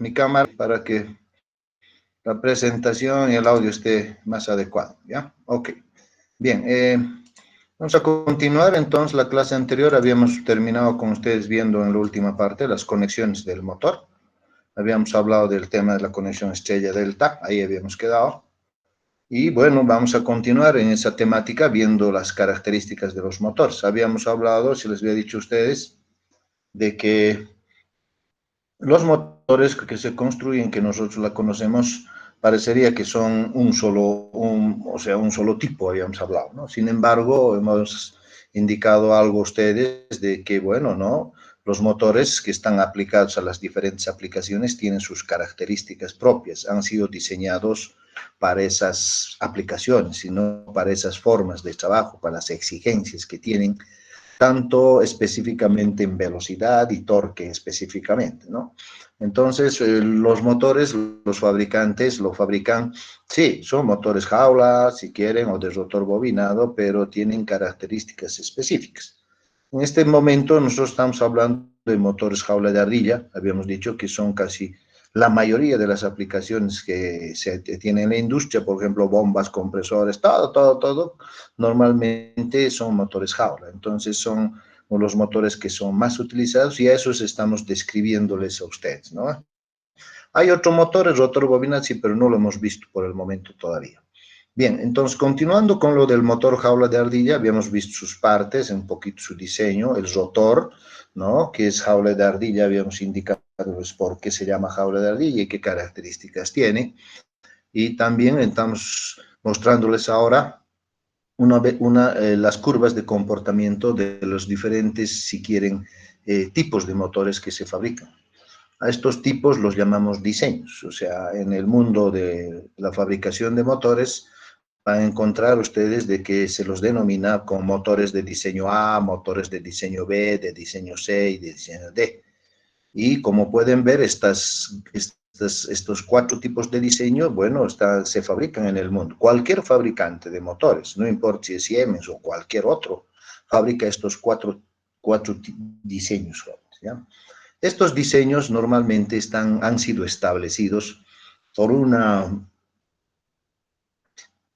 mi cámara para que la presentación y el audio esté más adecuado, ¿ya? Ok. Bien, vamos a continuar. Entonces, la clase anterior habíamos terminado con ustedes viendo en la última parte las conexiones del motor. Habíamos hablado del tema de la conexión estrella-delta, ahí habíamos quedado. Y bueno, vamos a continuar en esa temática viendo las características de los motores. Habíamos hablado, si les había dicho a ustedes, de que los motores que se construyen, que nosotros la conocemos, parecería que son un solo tipo, habíamos hablado, ¿no? Sin embargo, hemos indicado algo a ustedes de que, bueno, ¿no? Los motores que están aplicados a las diferentes aplicaciones tienen sus características propias, han sido diseñados para esas aplicaciones y no para esas formas de trabajo, para las exigencias que tienen tanto específicamente en velocidad y torque específicamente, ¿no? Entonces, los motores, los fabricantes lo fabrican, sí, son motores jaula, si quieren, o de rotor bobinado, pero tienen características específicas. En este momento nosotros estamos hablando de motores jaula de ardilla, habíamos dicho que son casi la mayoría de las aplicaciones que se tienen en la industria, por ejemplo, bombas, compresores, todo, normalmente son motores jaula. Entonces son los motores que son más utilizados y a esos estamos describiéndoles a ustedes, ¿no? Hay otro motor, el rotor bobinado, sí, pero no lo hemos visto por el momento todavía. Bien, entonces continuando con lo del motor jaula de ardilla, habíamos visto sus partes, un poquito su diseño, el rotor, ¿no? Que es jaula de ardilla, habíamos indicado pues, por qué se llama jaula de ardilla y qué características tiene. Y también estamos mostrándoles ahora las curvas de comportamiento de los diferentes, si quieren, tipos de motores que se fabrican. A estos tipos los llamamos diseños, o sea, en el mundo de la fabricación de motores van a encontrar ustedes de que se los denomina con motores de diseño A, motores de diseño B, de diseño C y de diseño D. Y como pueden ver, estos cuatro tipos de diseño, bueno, se fabrican en el mundo. Cualquier fabricante de motores, no importa si es Siemens o cualquier otro, fabrica estos cuatro diseños, ¿ya? Estos diseños normalmente han sido establecidos por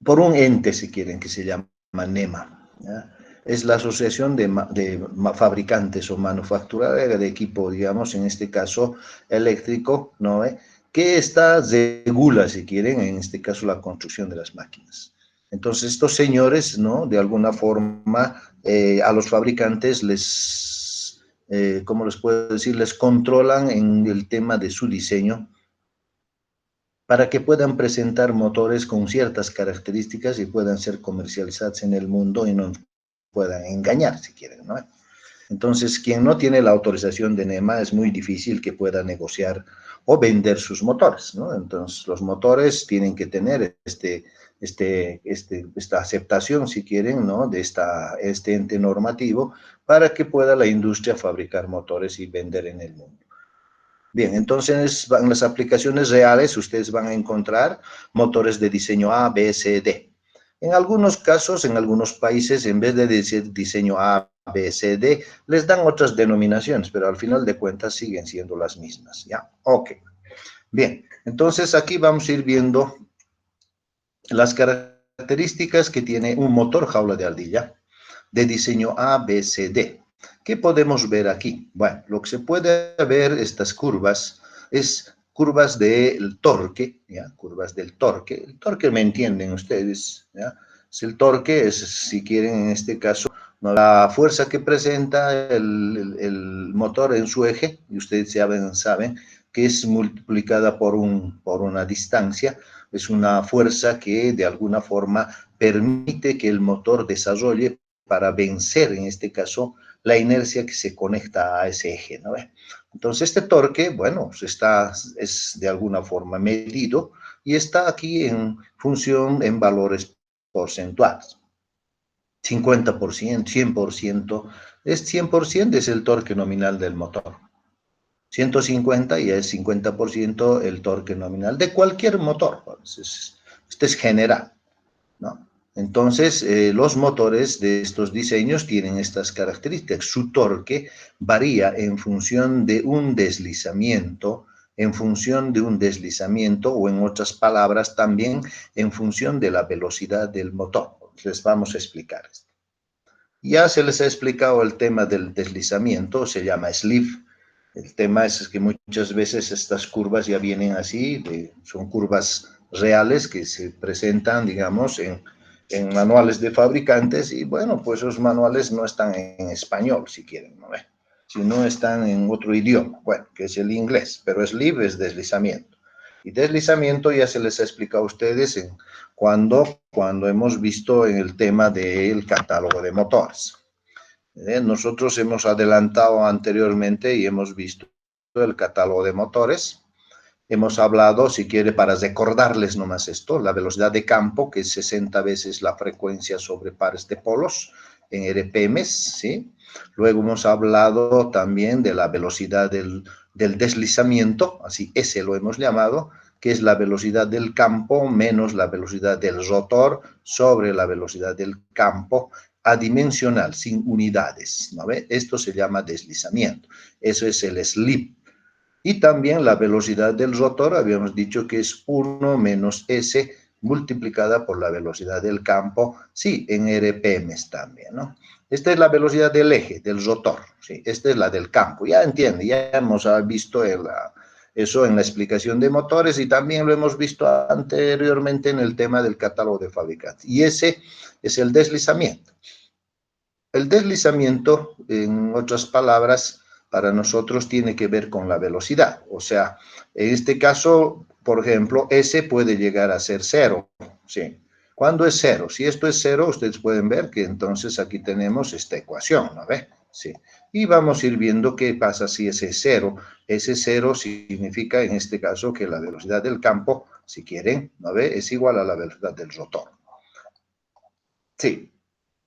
por un ente, si quieren, que se llama NEMA, ¿ya? Es la Asociación de Fabricantes o Manufactureras de Equipo, digamos, en este caso eléctrico, ¿no? Que regula, si quieren, en este caso la construcción de las máquinas. Entonces, estos señores, ¿no? De alguna forma, a los fabricantes ¿cómo les puedo decir? Les controlan en el tema de su diseño, para que puedan presentar motores con ciertas características y puedan ser comercializados en el mundo y no puedan engañar, si quieren, ¿no? Entonces, quien no tiene la autorización de NEMA es muy difícil que pueda negociar o vender sus motores, ¿no? Entonces, los motores tienen que tener esta aceptación, si quieren, ¿no? De este ente normativo para que pueda la industria fabricar motores y vender en el mundo. Bien, entonces en las aplicaciones reales ustedes van a encontrar motores de diseño A, B, C, D. En algunos casos, en algunos países, en vez de decir diseño A, B, C, D, les dan otras denominaciones, pero al final de cuentas siguen siendo las mismas, ¿ya? Ok. Bien, entonces aquí vamos a ir viendo las características que tiene un motor jaula de ardilla de diseño A, B, C, D. ¿Qué podemos ver aquí? Bueno, lo que se puede ver, estas curvas, es curvas del torque, ¿ya? Curvas del torque. El torque me entienden ustedes, ¿ya? El torque es, si quieren, en este caso, la fuerza que presenta el motor en su eje, y ustedes saben que es multiplicada por una distancia, es una fuerza que de alguna forma permite que el motor desarrolle para vencer, en este caso, la inercia que se conecta a ese eje, ¿no? Entonces, este torque, bueno, es de alguna forma medido y está aquí en función en valores porcentuales. 50%, 100%, 100% es el torque nominal del motor. 150 y es 50% el torque nominal de cualquier motor. Este es general, ¿no? Entonces, los motores de estos diseños tienen estas características. Su torque varía en función de un deslizamiento en función de un deslizamiento o en otras palabras también en función de la velocidad del motor. Les vamos a explicar esto. Ya se les ha explicado el tema del deslizamiento, se llama slip. El tema es que muchas veces estas curvas ya vienen así, son curvas reales que se presentan, digamos, en manuales de fabricantes y bueno, pues esos manuales no están en español, si quieren, ¿no? Si no están en otro idioma, bueno, que es el inglés, pero slip es deslizamiento. Y deslizamiento ya se les ha explicado a ustedes cuando hemos visto en el tema del catálogo de motores. Nosotros hemos adelantado anteriormente y hemos visto el catálogo de motores. Hemos hablado, si quiere, para recordarles nomás esto, la velocidad de campo, que es 60 veces la frecuencia sobre pares de polos en RPMs, ¿sí? Luego hemos hablado también de la velocidad del deslizamiento, así ese lo hemos llamado, que es la velocidad del campo menos la velocidad del rotor sobre la velocidad del campo adimensional, sin unidades, ¿no ve? Esto se llama deslizamiento. Eso es el slip. Y también la velocidad del rotor, habíamos dicho que es 1 menos S multiplicada por la velocidad del campo, sí, en RPMs también, ¿no? Esta es la velocidad del eje, del rotor, ¿sí? Esta es la del campo, ya entiende, ya hemos visto eso en la explicación de motores y también lo hemos visto anteriormente en el tema del catálogo de fabricantes. Y ese es el deslizamiento. El deslizamiento, en otras palabras, para nosotros tiene que ver con la velocidad. O sea, en este caso, por ejemplo, S puede llegar a ser 0. ¿Sí? ¿Cuándo es 0? Si esto es 0, ustedes pueden ver que entonces aquí tenemos esta ecuación, ¿no ve? Sí. Y vamos a ir viendo qué pasa si ese es 0. Ese 0 significa, en este caso, que la velocidad del campo, si quieren, ¿no ve? Es igual a la velocidad del rotor. Sí.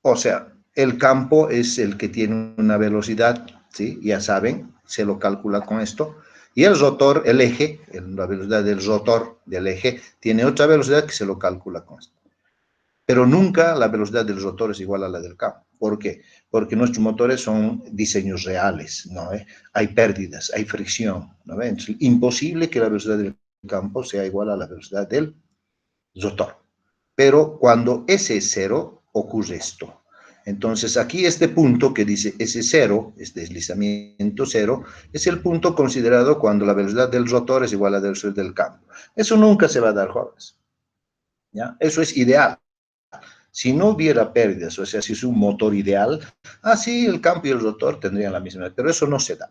O sea, el campo es el que tiene una velocidad, ¿sí? Ya saben, se lo calcula con esto. Y el rotor, el eje, la velocidad del rotor del eje, tiene otra velocidad que se lo calcula con esto. Pero nunca la velocidad del rotor es igual a la del campo. ¿Por qué? Porque nuestros motores son diseños reales, ¿no? Hay pérdidas, hay fricción, ¿no? Es imposible que la velocidad del campo sea igual a la velocidad del rotor. Pero cuando S es 0, ocurre esto. Entonces, aquí este punto que dice S0, es deslizamiento 0, es el punto considerado cuando la velocidad del rotor es igual a la velocidad del campo. Eso nunca se va a dar, jóvenes. ¿Ya? Eso es ideal. Si no hubiera pérdidas, o sea, si es un motor ideal, sí, el campo y el rotor tendrían la misma, pero eso no se da.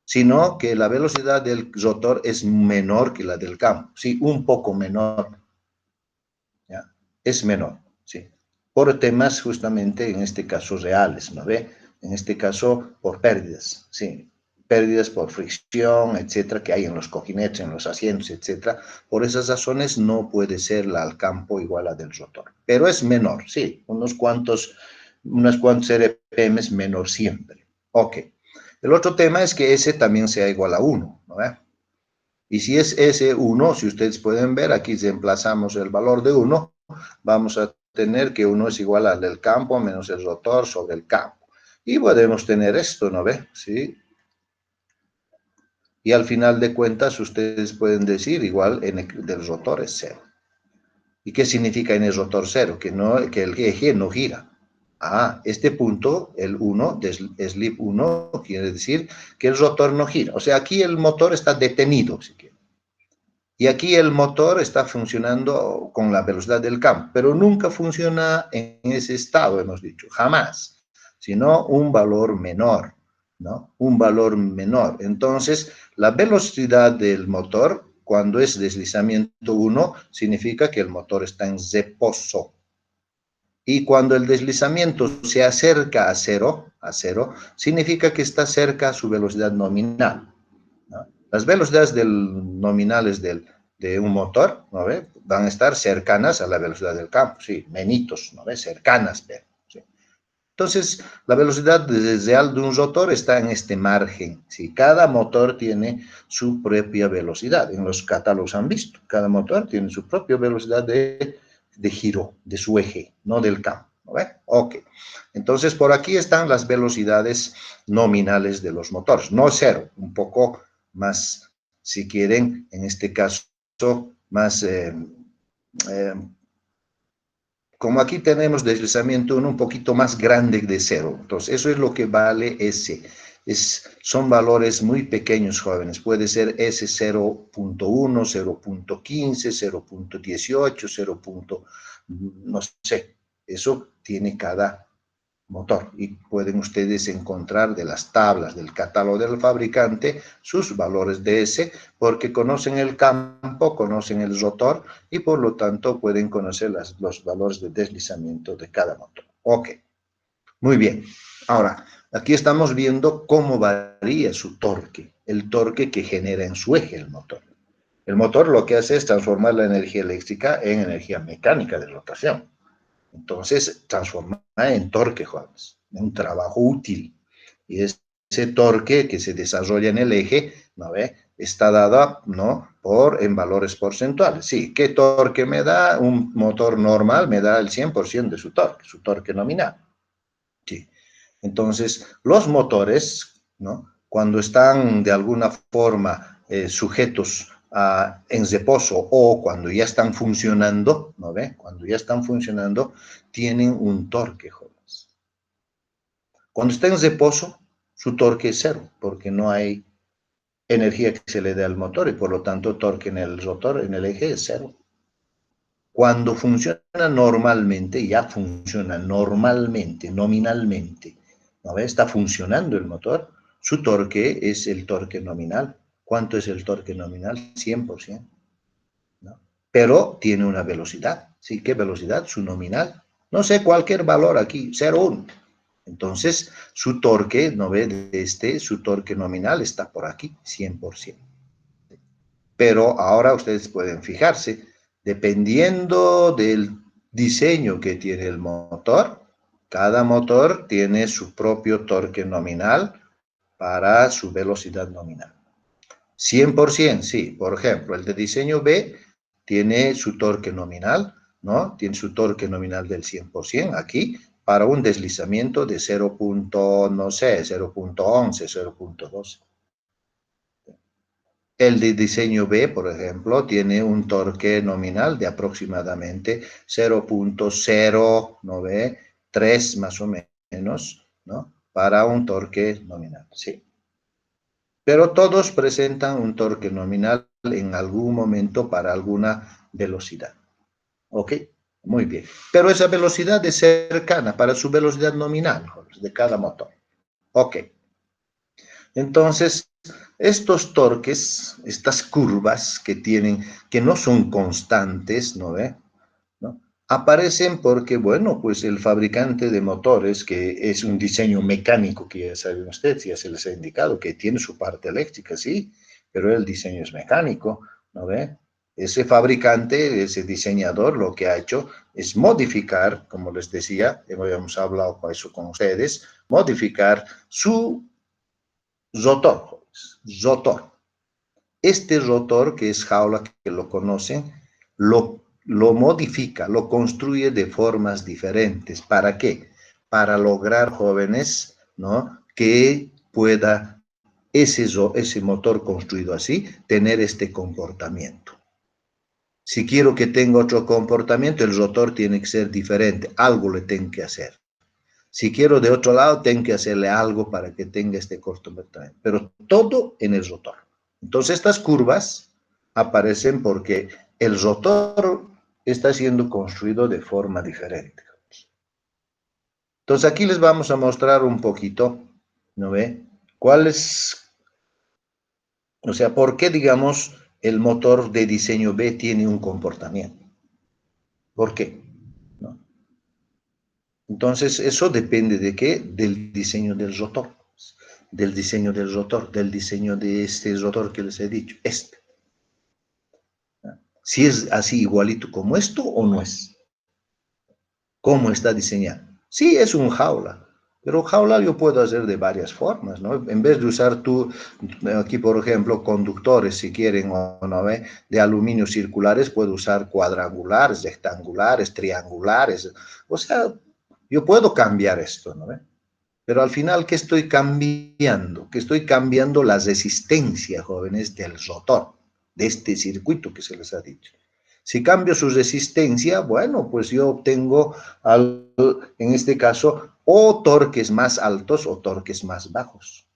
Sino que la velocidad del rotor es menor que la del campo, sí, un poco menor. ¿Ya? Es menor, sí. Por temas justamente, en este caso, reales, ¿no ve? En este caso, por pérdidas, sí. Pérdidas por fricción, etcétera, que hay en los cojinetes, en los asientos, etcétera. Por esas razones no puede ser la al campo igual a del rotor. Pero es menor, sí. Unos cuantos RPMs menor siempre. Ok. El otro tema es que S también sea igual a 1, ¿no ve? Y si es S1, si ustedes pueden ver, aquí reemplazamos el valor de 1, vamos a tener que 1 es igual al del campo menos el rotor sobre el campo. Y podemos tener esto, ¿no ve? ¿Sí? Y al final de cuentas, ustedes pueden decir igual del rotor es 0. ¿Y qué significa en el rotor 0? Que el eje no gira. Este punto, el 1, slip 1, quiere decir que el rotor no gira. O sea, aquí el motor está detenido, si quieren. Y aquí el motor está funcionando con la velocidad del campo, pero nunca funciona en ese estado, hemos dicho, jamás, sino un valor menor, ¿no? Un valor menor. Entonces, la velocidad del motor, cuando es deslizamiento 1, significa que el motor está en reposo. Y cuando el deslizamiento se acerca a cero, significa que está cerca a su velocidad nominal, ¿no? Las velocidades nominales de un motor, ¿no ve? Van a estar cercanas a la velocidad del campo, sí, menitos, ¿no ve? Cercanas, pero, ¿sí? Entonces, la velocidad real de un rotor está en este margen, ¿sí? Cada motor tiene su propia velocidad, en los catálogos han visto, cada motor tiene su propia velocidad de giro, de su eje, no del campo, ¿no ve? Ok, entonces por aquí están las velocidades nominales de los motores, no 0, un poco más si quieren, en este caso, más, como aquí tenemos deslizamiento 1 un poquito más grande de 0. Entonces, eso es lo que vale S. Son valores muy pequeños, jóvenes. Puede ser S 0.1, 0.15, 0.18, 0. No sé. Eso tiene cada motor y pueden ustedes encontrar de las tablas del catálogo del fabricante sus valores de S porque conocen el campo, conocen el rotor y por lo tanto pueden conocer los valores de deslizamiento de cada motor. Ok, muy bien. Ahora, aquí estamos viendo cómo varía su torque, el torque que genera en su eje el motor. El motor lo que hace es transformar la energía eléctrica en energía mecánica de rotación. Entonces, transforma en torque, Juanes, un trabajo útil. Y ese torque que se desarrolla en el eje, ¿no ve? Está dado, ¿no? En valores porcentuales. Sí, ¿qué torque me da? Un motor normal me da el 100% de su torque nominal. Sí. Entonces, los motores, ¿no? Cuando están de alguna forma sujetos en reposo o cuando ya están funcionando, ¿no ve? Cuando ya están funcionando, tienen un torque, jóvenes. Cuando está en reposo, su torque es 0, porque no hay energía que se le dé al motor y por lo tanto torque en el rotor, en el eje es 0. Cuando funciona normalmente, ya funciona normalmente, nominalmente, ¿no ve? Está funcionando el motor, su torque es el torque nominal. ¿Cuánto es el torque nominal? 100%. ¿No? Pero tiene una velocidad. ¿Sí? ¿Qué velocidad? Su nominal. No sé, cualquier valor aquí, 0,1. Entonces, su torque, ¿no ve? Su torque nominal está por aquí, 100%. Pero ahora ustedes pueden fijarse, dependiendo del diseño que tiene el motor, cada motor tiene su propio torque nominal para su velocidad nominal. 100%, sí. Por ejemplo, el de diseño B tiene su torque nominal, ¿no? Tiene su torque nominal del 100% aquí para un deslizamiento de 0. No sé, 0.11, 0.12. El de diseño B, por ejemplo, tiene un torque nominal de aproximadamente 0.093 más o menos, ¿no? Para un torque nominal, sí. Pero todos presentan un torque nominal en algún momento para alguna velocidad. ¿Ok? Muy bien. Pero esa velocidad es cercana para su velocidad nominal de cada motor. Ok. Entonces, estos torques, estas curvas que tienen, que no son constantes, ¿no ve? ¿No? Aparecen porque, bueno, pues el fabricante de motores, que es un diseño mecánico, que ya saben ustedes, ya se les ha indicado, que tiene su parte eléctrica, sí, pero el diseño es mecánico, ¿no ve? Ese fabricante, ese diseñador, lo que ha hecho es modificar, como les decía, hemos hablado con eso con ustedes, modificar su rotor, rotor. Este rotor, que es jaula, que lo conocen, lo modifica, lo construye de formas diferentes. ¿Para qué? Para lograr, jóvenes, ¿no? Que pueda ese motor construido así tener este comportamiento. Si quiero que tenga otro comportamiento, el rotor tiene que ser diferente, algo le tengo que hacer. Si quiero de otro lado, tengo que hacerle algo para que tenga este comportamiento, pero todo en el rotor. Entonces, estas curvas aparecen porque el rotor está siendo construido de forma diferente. Entonces, aquí les vamos a mostrar un poquito, ¿no ve? ¿Cuál es, o sea, por qué, digamos, el motor de diseño B tiene un comportamiento? ¿Por qué? ¿No? Entonces, eso depende de qué? Del diseño del rotor. Del diseño del rotor, del diseño de este rotor que les he dicho, este. Si es así igualito como esto o no es. ¿Cómo está diseñado? Sí, es un jaula, pero jaula yo puedo hacer de varias formas, ¿no? En vez de usar aquí por ejemplo, conductores, si quieren o no, ¿ve? De aluminio circulares, puedo usar cuadrangulares, rectangulares, triangulares. O sea, yo puedo cambiar esto, ¿no ve? Pero al final, ¿qué estoy cambiando? Que estoy cambiando la resistencia, jóvenes, del rotor, de este circuito que se les ha dicho. Si cambio su resistencia, bueno, pues yo obtengo, en este caso, o torques más altos o torques más bajos.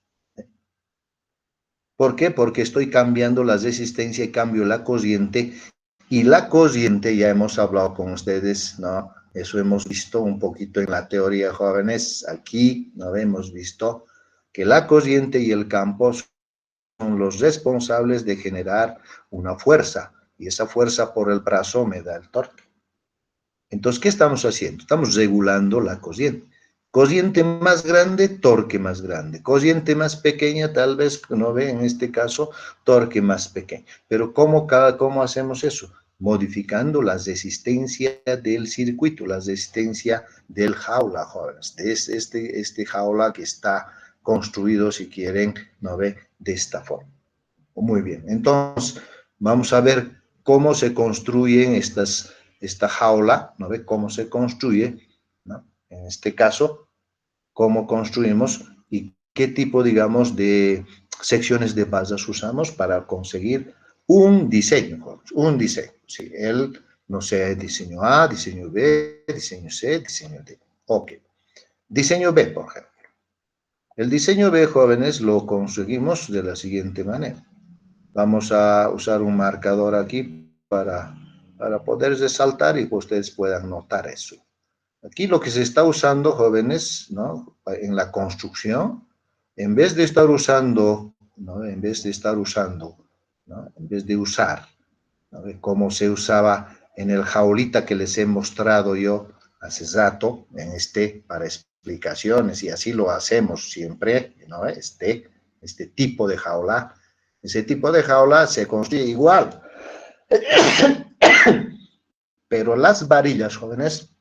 ¿Por qué? Porque estoy cambiando la resistencia y cambio la corriente. Y la corriente, ya hemos hablado con ustedes, ¿no? Eso hemos visto un poquito en la teoría, jóvenes. Aquí no hemos visto que la corriente y el campo son los responsables de generar una fuerza. Y esa fuerza por el brazo me da el torque. Entonces, ¿qué estamos haciendo? Estamos regulando la corriente. Corriente más grande, torque más grande. Corriente más pequeña, tal vez, no ve, en este caso, torque más pequeño. Pero ¿cómo hacemos eso? Modificando la resistencia del circuito, la resistencia del jaula, jóvenes. De este jaula que está construido, si quieren, no ve, de esta forma. Muy bien, entonces vamos a ver cómo se construyen esta jaula, ¿no ve? Cómo se construye, ¿no? En este caso, cómo construimos y qué tipo, digamos, de secciones de bases usamos para conseguir un diseño, un diseño. Sí, no sé, diseño A, diseño B, diseño C, diseño D. Ok. Diseño B, por ejemplo. El diseño B, jóvenes, lo conseguimos de la siguiente manera. Vamos a usar un marcador aquí para poder resaltar y que ustedes puedan notar eso. Aquí lo que se está usando, jóvenes, ¿no? En la construcción, en vez de estar usando, ¿no? En vez de estar usando, ¿no? En vez de usar, ¿no? Como se usaba en el jaulita que les he mostrado yo hace rato, para explicaciones, y así lo hacemos siempre, ¿no? Este tipo de jaula. Ese tipo de jaula se construye igual. Pero las varillas, jóvenes,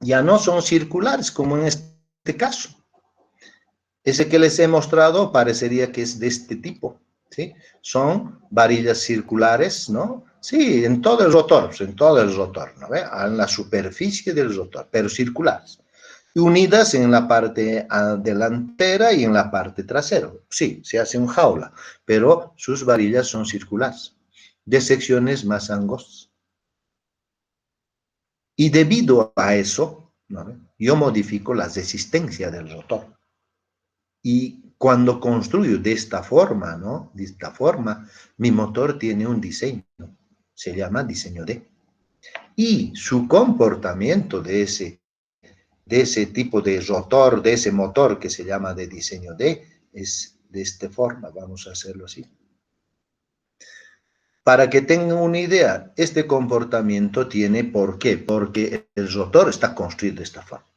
ya no son circulares como en este caso. Ese que les he mostrado parecería que es de este tipo, ¿sí? Son varillas circulares, ¿no? Sí, en todo el rotor, ¿no ve? En la superficie del rotor, pero circulares. Unidas en la parte delantera y en la parte trasera. Sí, se hace un jaula, pero sus varillas son circulares, de secciones más angostas. Y debido a eso, ¿no? Yo modifico la resistencia del rotor. Y cuando construyo de esta forma, ¿no? De esta forma, mi motor tiene un diseño, se llama diseño D. Y su comportamiento de ese tipo de rotor, de ese motor que se llama de diseño D, es de esta forma. Vamos a hacerlo así. Para que tengan una idea, este comportamiento tiene, ¿por qué? Porque el rotor está construido de esta forma.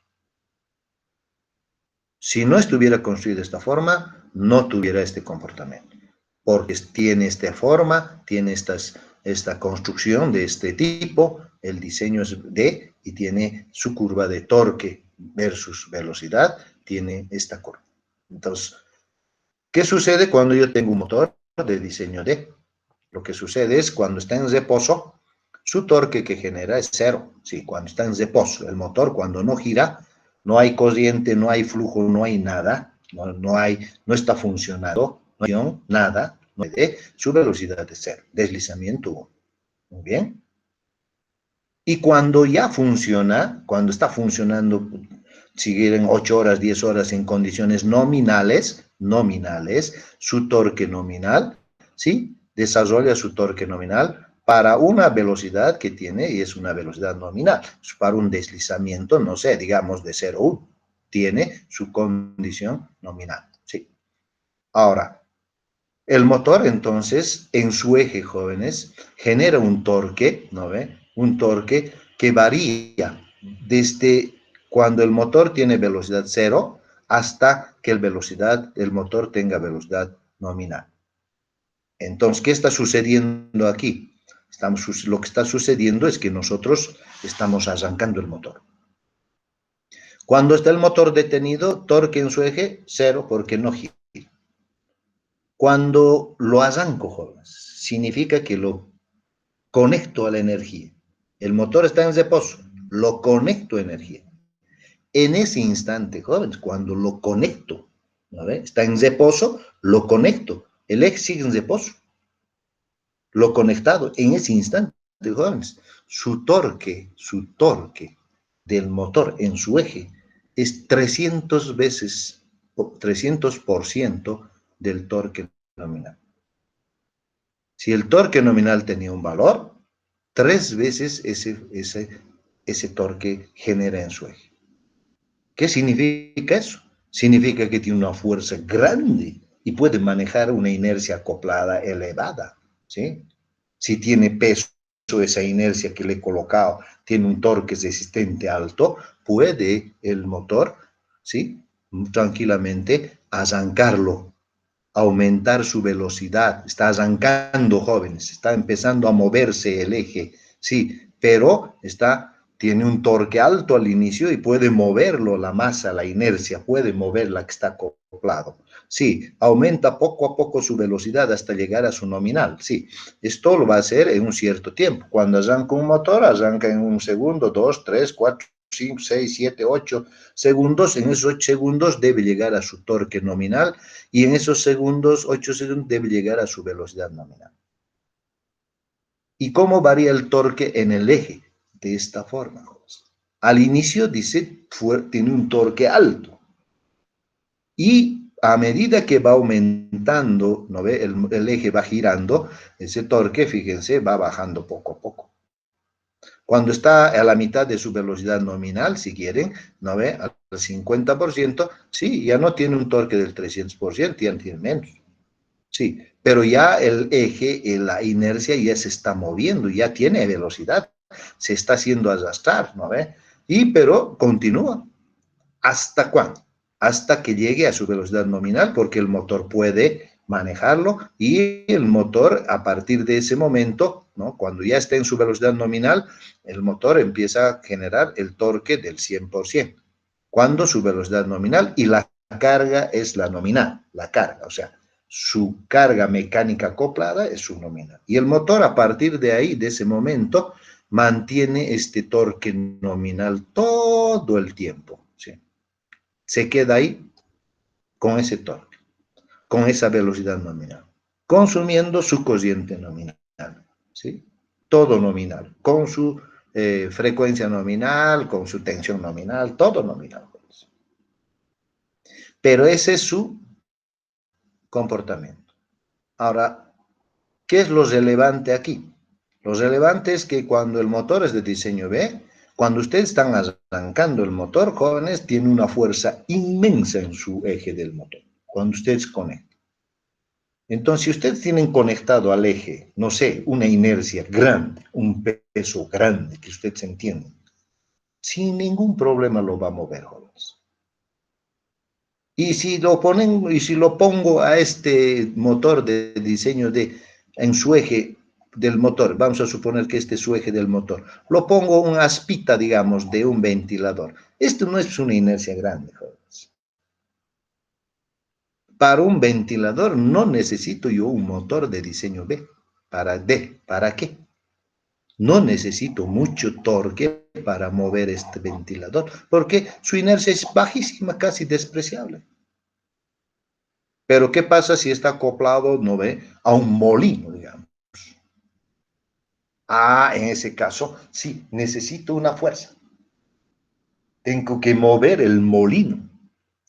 Si no estuviera construido de esta forma, no tuviera este comportamiento. Porque tiene esta forma, tiene esta construcción de este tipo, el diseño es D y tiene su curva de torque versus velocidad, tiene esta curva. Entonces, ¿qué sucede cuando yo tengo un motor de diseño D? Lo que sucede es cuando está en reposo, su torque que genera es cero. Sí, cuando está en reposo, el motor cuando no gira, no hay corriente, no hay flujo, no hay nada, no está funcionando, no hay nada, no hay su velocidad es cero, deslizamiento 1. Muy bien. Y cuando ya funciona, cuando está funcionando, siguen 8 horas, 10 horas en condiciones nominales, su torque nominal, ¿sí? Desarrolla su torque nominal para una velocidad que tiene, y es una velocidad nominal, para un deslizamiento, no sé, digamos de 0 a 1, tiene su condición nominal, ¿sí? Ahora, el motor, entonces, en su eje, jóvenes, genera un torque, ¿no ve? Un torque que varía desde cuando el motor tiene velocidad cero hasta que el motor tenga velocidad nominal. Entonces, ¿qué está sucediendo aquí? Lo que está sucediendo es que nosotros estamos arrancando el motor. Cuando está el motor detenido, torque en su eje, cero, porque no gira. Cuando lo arranco, jóvenes, significa que lo conecto a la energía. El motor está en reposo, lo conecto a energía. En ese instante, jóvenes, cuando lo conecto, ¿no ve? Está en reposo, lo conecto. El eje sigue en reposo. Lo conectado en ese instante, jóvenes, su torque del motor en su eje es 300 veces, 300% del torque nominal. Si el torque nominal tenía un valor, 3 veces ese torque genera en su eje. ¿Qué significa eso? Significa que tiene una fuerza grande y puede manejar una inercia acoplada elevada, ¿sí? Si tiene peso, esa inercia que le he colocado, tiene un torque resistente alto, puede el motor, ¿sí? Tranquilamente arrancarlo, aumentar su velocidad, está arrancando, jóvenes, está empezando a moverse el eje, sí, pero tiene un torque alto al inicio y puede moverlo, la masa, la inercia, puede mover la que está acoplado. Sí, aumenta poco a poco su velocidad hasta llegar a su nominal, sí. Esto lo va a hacer en un cierto tiempo. Cuando arranca un motor, arranca en 1 segundo, 2, 3, 4, 5, 6, 7, 8 segundos. En esos 8 segundos debe llegar a su torque nominal y en esos segundos, 8 segundos, debe llegar a su velocidad nominal. ¿Y cómo varía el torque en el eje? De esta forma. Al inicio dice, tiene un torque alto. Y a medida que va aumentando, ¿no ve? El eje va girando, ese torque, fíjense, va bajando poco a poco. Cuando está a la mitad de su velocidad nominal, si quieren, ¿no ve? Al 50%, sí, ya no tiene un torque del 300%, ya tiene menos. Sí, pero ya el eje, la inercia ya se está moviendo, ya tiene velocidad, se está haciendo arrastrar, ¿no ve? Pero continúa. ¿Hasta cuándo? Hasta que llegue a su velocidad nominal, porque el motor puede manejarlo y el motor, a partir de ese momento, ¿no? Cuando ya esté en su velocidad nominal, el motor empieza a generar el torque del 100%. Cuando su velocidad nominal y la carga es la nominal, la carga, o sea, su carga mecánica acoplada es su nominal. Y el motor, a partir de ahí, de ese momento, mantiene este torque nominal todo el tiempo, ¿sí? Se queda ahí con ese torque, con esa velocidad nominal, consumiendo su cociente nominal, ¿sí? Todo nominal, con su frecuencia nominal, con su tensión nominal, todo nominal. Pero ese es su comportamiento. Ahora, ¿qué es lo relevante aquí? Lo relevante es que cuando el motor es de diseño B, cuando ustedes están arrancando el motor, jóvenes, tiene una fuerza inmensa en su eje del motor, cuando ustedes conectan. Entonces, si ustedes tienen conectado al eje, no sé, una inercia grande, un peso grande, que ustedes entienden, sin ningún problema lo va a mover, jóvenes. Y si lo pongo a este motor de diseño en su eje del motor, vamos a suponer que este es su eje del motor, lo pongo una aspita, digamos, de un ventilador. Esto no es una inercia grande, jóvenes. Para un ventilador no necesito yo un motor de diseño B. ¿Para qué? No necesito mucho torque para mover este ventilador, porque su inercia es bajísima, casi despreciable. Pero ¿qué pasa si está acoplado, no ve, a un molino, digamos? En ese caso, sí, necesito una fuerza. Tengo que mover el molino,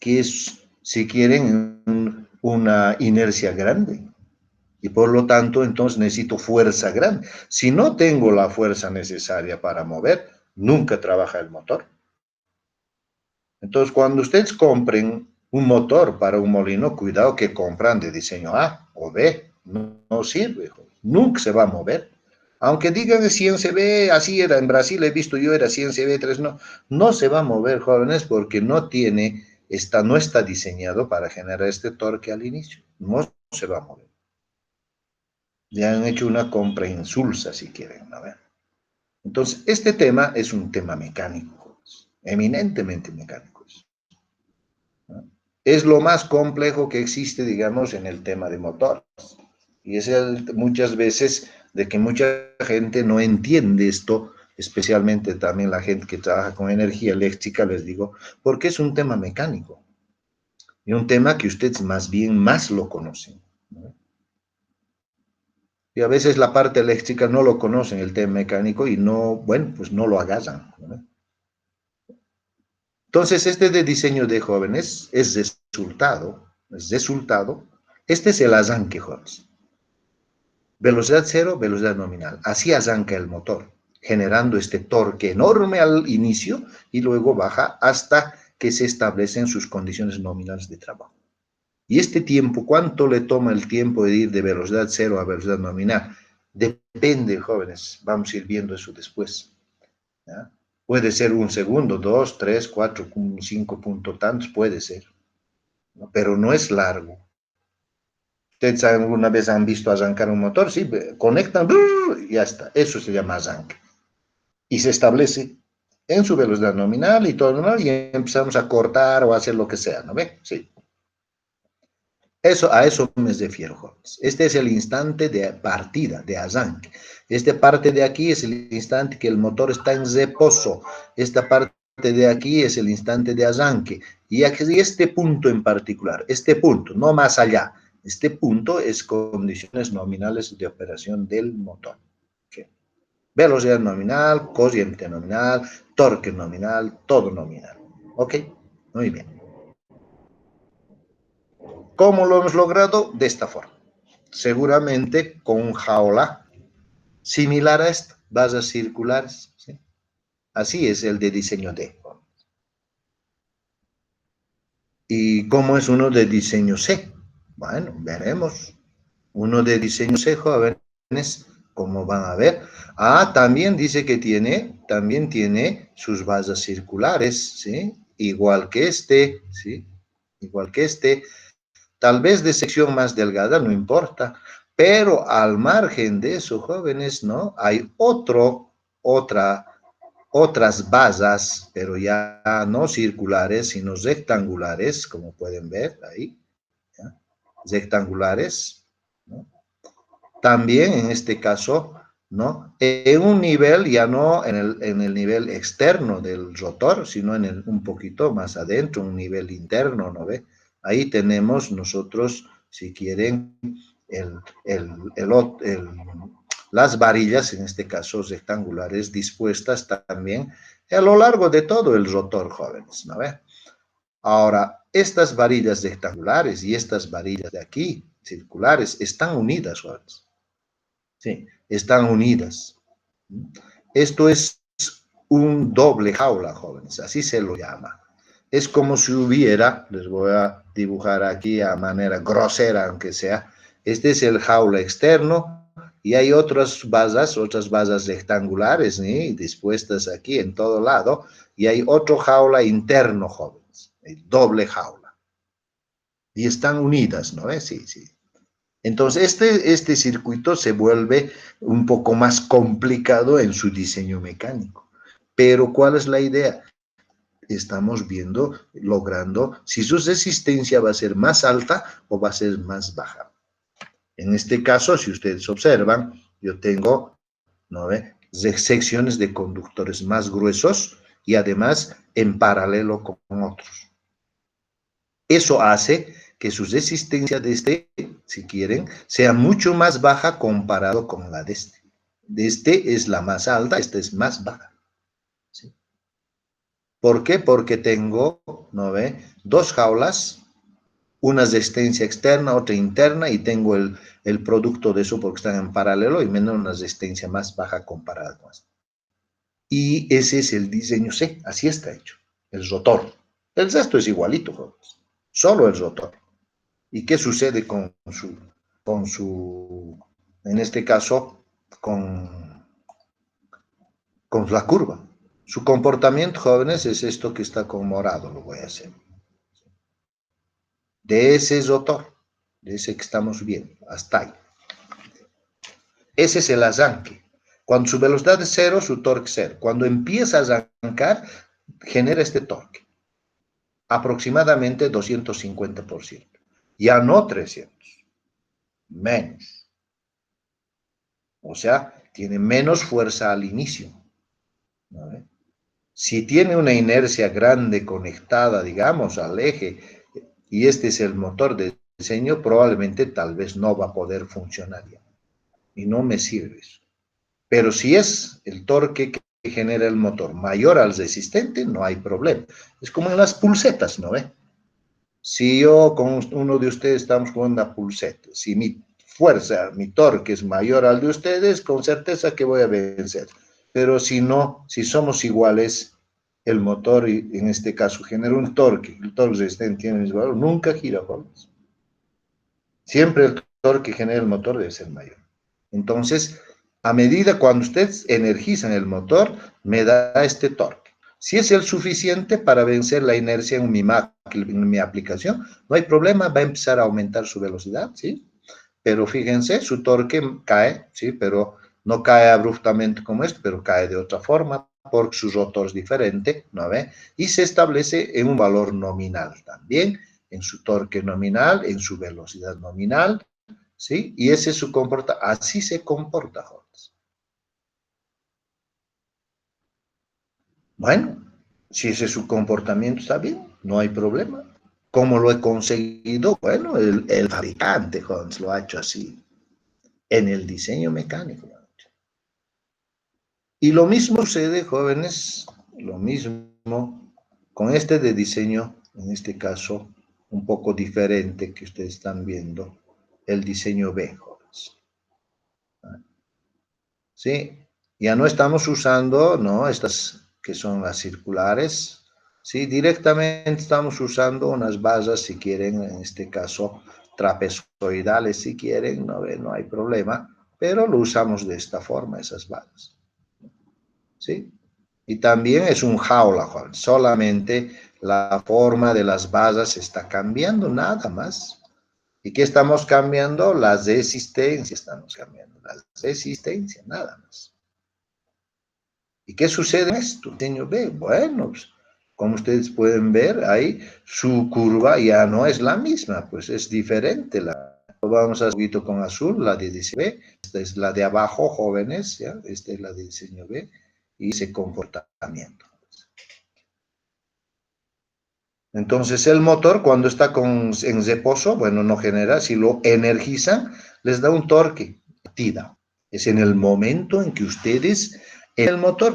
que es, si quieren, una inercia grande. Y por lo tanto, entonces necesito fuerza grande. Si no tengo la fuerza necesaria para mover, nunca trabaja el motor. Entonces, cuando ustedes compren un motor para un molino, cuidado que compran de diseño A o B. No sirve, nunca se va a mover. Aunque digan de 100 cb, así era en Brasil, he visto yo, era 100 cb 3, no se va a mover, jóvenes, porque no está diseñado para generar este torque al inicio. No se va a mover. Ya han hecho una compra insulsa, si quieren, ¿no? Entonces, este tema es un tema mecánico, eminentemente mecánico. ¿No? Es lo más complejo que existe, digamos, en el tema de motores. Y es muchas veces de que mucha gente no entiende esto, especialmente también la gente que trabaja con energía eléctrica, les digo, porque es un tema mecánico y un tema que ustedes más bien más lo conocen, ¿no? Y a veces la parte eléctrica no lo conocen, el tema mecánico, y no, bueno, pues no lo agarran, ¿no? Entonces, este de diseño de jóvenes es resultado, este es el arranque, jóvenes. Velocidad cero, velocidad nominal. Así arranca el motor, generando este torque enorme al inicio y luego baja hasta que se establecen sus condiciones nominales de trabajo. Y este tiempo, ¿cuánto le toma el tiempo de ir de velocidad cero a velocidad nominal? Depende, jóvenes, vamos a ir viendo eso después, ¿ya? Puede ser un segundo, dos, tres, cuatro, cinco puntos tantos, puede ser, ¿no? Pero no es largo. Ustedes alguna vez han visto arrancar un motor, sí, conectan, y ya está, eso se llama arranque. Y se establece en su velocidad nominal y todo, ¿no? Y empezamos a cortar o a hacer lo que sea, ¿no ve? Sí. Eso, a eso me refiero, jóvenes. Este es el instante de partida, de arranque. Esta parte de aquí es el instante que el motor está en reposo. Esta parte de aquí es el instante de arranque. Y aquí este punto en particular, este punto, no más allá, este punto es condiciones nominales de operación del motor. ¿Okay? Velocidad nominal, corriente nominal, torque nominal, todo nominal. ¿Ok? Muy bien. ¿Cómo lo hemos logrado? De esta forma. Seguramente con un jaula similar a esta, vallas circulares, ¿sí? Así es el de diseño D. ¿Y cómo es uno de diseño C? Bueno, veremos. Uno de diseño C, jóvenes, como van a ver. Ah, también dice que también tiene sus vallas circulares, ¿sí? Igual que este, ¿sí? Igual que este. Tal vez de sección más delgada, no importa, pero al margen de eso, jóvenes, ¿no? Hay otras basas, pero ya no circulares, sino rectangulares, como pueden ver ahí, ¿ya? Rectangulares, ¿no? También en este caso, ¿no? En un nivel, ya no en el nivel externo del rotor, sino un poquito más adentro, un nivel interno, ¿no ve? Ahí tenemos nosotros, si quieren, el, el, el, el, las varillas, en este caso rectangulares, dispuestas también a lo largo de todo el rotor, jóvenes, ¿no ve? Ahora, estas varillas rectangulares y estas varillas de aquí, circulares, están unidas, jóvenes. Sí, están unidas. Esto es un doble jaula, jóvenes, así se lo llama. Es como si hubiera, les voy a dibujar aquí a manera grosera, aunque sea, este es el jaula externo y hay otras basas rectangulares, ¿sí? Dispuestas aquí en todo lado, y hay otro jaula interno, jóvenes, el doble jaula. Y están unidas, ¿no? Sí, sí. Entonces, este circuito se vuelve un poco más complicado en su diseño mecánico. Pero, ¿cuál es la idea? Estamos viendo, logrando, si su resistencia va a ser más alta o va a ser más baja. En este caso, si ustedes observan, yo tengo, ¿no ve?, secciones de conductores más gruesos y además en paralelo con otros. Eso hace que su resistencia de este, si quieren, sea mucho más baja comparado con la de este. De este es la más alta, esta es más baja, ¿sí? ¿Por qué? Porque tengo, ¿no ve?, dos jaulas, una resistencia externa, otra interna, y tengo el producto de eso porque están en paralelo y menos una resistencia más baja comparada con esta. Y ese es el diseño C, así está hecho, el rotor. El resto es igualito, jóvenes, solo el rotor. ¿Y qué sucede en este caso, con la curva? Su comportamiento, jóvenes, es esto que está con morado, lo voy a hacer. De ese rotor, de ese que estamos viendo, hasta ahí. Ese es el arranque. Cuando su velocidad es cero, su torque es cero. Cuando empieza a arrancar, genera este torque. Aproximadamente 250%. Ya no 300. Menos. O sea, tiene menos fuerza al inicio. ¿no? Si tiene una inercia grande conectada, digamos, al eje, y este es el motor de diseño, probablemente tal vez no va a poder funcionar ya. Y no me sirve eso. Pero si es el torque que genera el motor mayor al resistente, no hay problema. Es como en las pulsetas, ¿no ve? Si yo con uno de ustedes estamos con una pulseta, si mi fuerza, mi torque es mayor al de ustedes, con certeza que voy a vencer. Pero si no, si somos iguales, el motor, en este caso, genera un torque, el torque resistente tiene el valor, nunca gira, Holmes. Siempre el torque que genera el motor debe ser mayor. Entonces, a medida cuando ustedes energizan el motor, me da este torque. Si es el suficiente para vencer la inercia en mi aplicación, no hay problema, va a empezar a aumentar su velocidad, ¿sí? Pero fíjense, su torque cae, ¿sí? Pero no cae abruptamente como esto, pero cae de otra forma, porque su rotor es diferente, ¿no ve? Y se establece en un valor nominal también, en su torque nominal, en su velocidad nominal, ¿sí? Y ese es su comportamiento, así se comporta Holmes. Bueno, si ese es su comportamiento, está bien, no hay problema. ¿Cómo lo he conseguido? Bueno, el fabricante Holmes lo ha hecho así, en el diseño mecánico. Y lo mismo sucede, jóvenes, lo mismo con este de diseño, en este caso, un poco diferente que ustedes están viendo, el diseño B, jóvenes. ¿Sí? Ya no estamos usando, ¿no? Estas que son las circulares, ¿sí? Directamente estamos usando unas basas, si quieren, en este caso, trapezoidales, si quieren, no hay problema, pero lo usamos de esta forma, esas basas, ¿sí? Y también es un jaula, Juan. Solamente la forma de las basas está cambiando, nada más. ¿Y qué estamos cambiando? Las resistencias estamos cambiando. Las resistencias, nada más. ¿Y qué sucede en esto? Diseño B. Bueno, pues, como ustedes pueden ver, ahí su curva ya no es la misma, pues es diferente. Vamos a un poquito con azul, la de diseño B. Esta es la de abajo, jóvenes, ¿ya? Esta es la de diseño B. Y ese comportamiento. Entonces el motor cuando está en reposo, bueno, no genera, si lo energizan, les da un torque, tida. Es en el momento en que ustedes, el motor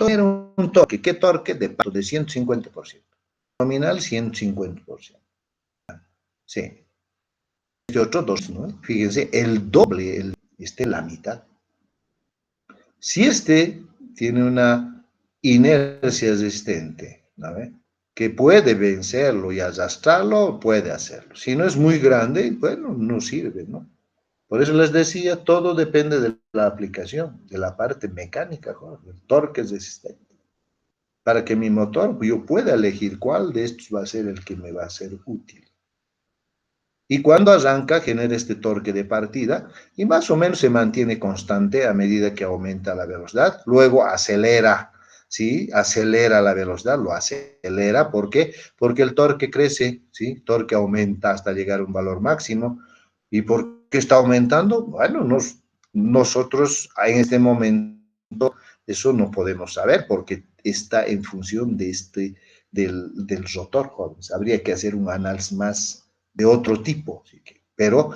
era un torque, ¿qué torque? De 150%, nominal 150%. Sí, este otro dos, ¿no? Fíjense, el doble, la mitad. Si este tiene una inercia resistente, ¿no? Que puede vencerlo y arrastrarlo, puede hacerlo. Si no es muy grande, bueno, no sirve, ¿no? Por eso les decía, todo depende de la aplicación, de la parte mecánica, el torque es resistente. Para que mi motor, yo pueda elegir cuál de estos va a ser el que me va a ser útil. Y cuando arranca, genera este torque de partida y más o menos se mantiene constante a medida que aumenta la velocidad. Luego acelera, ¿sí? Acelera la velocidad, lo acelera. ¿Por qué? Porque el torque crece, ¿sí? Torque aumenta hasta llegar a un valor máximo. ¿Y por qué está aumentando? Bueno, nosotros en este momento eso no podemos saber porque está en función del rotor, jóvenes. Habría que hacer un análisis más de otro tipo, pero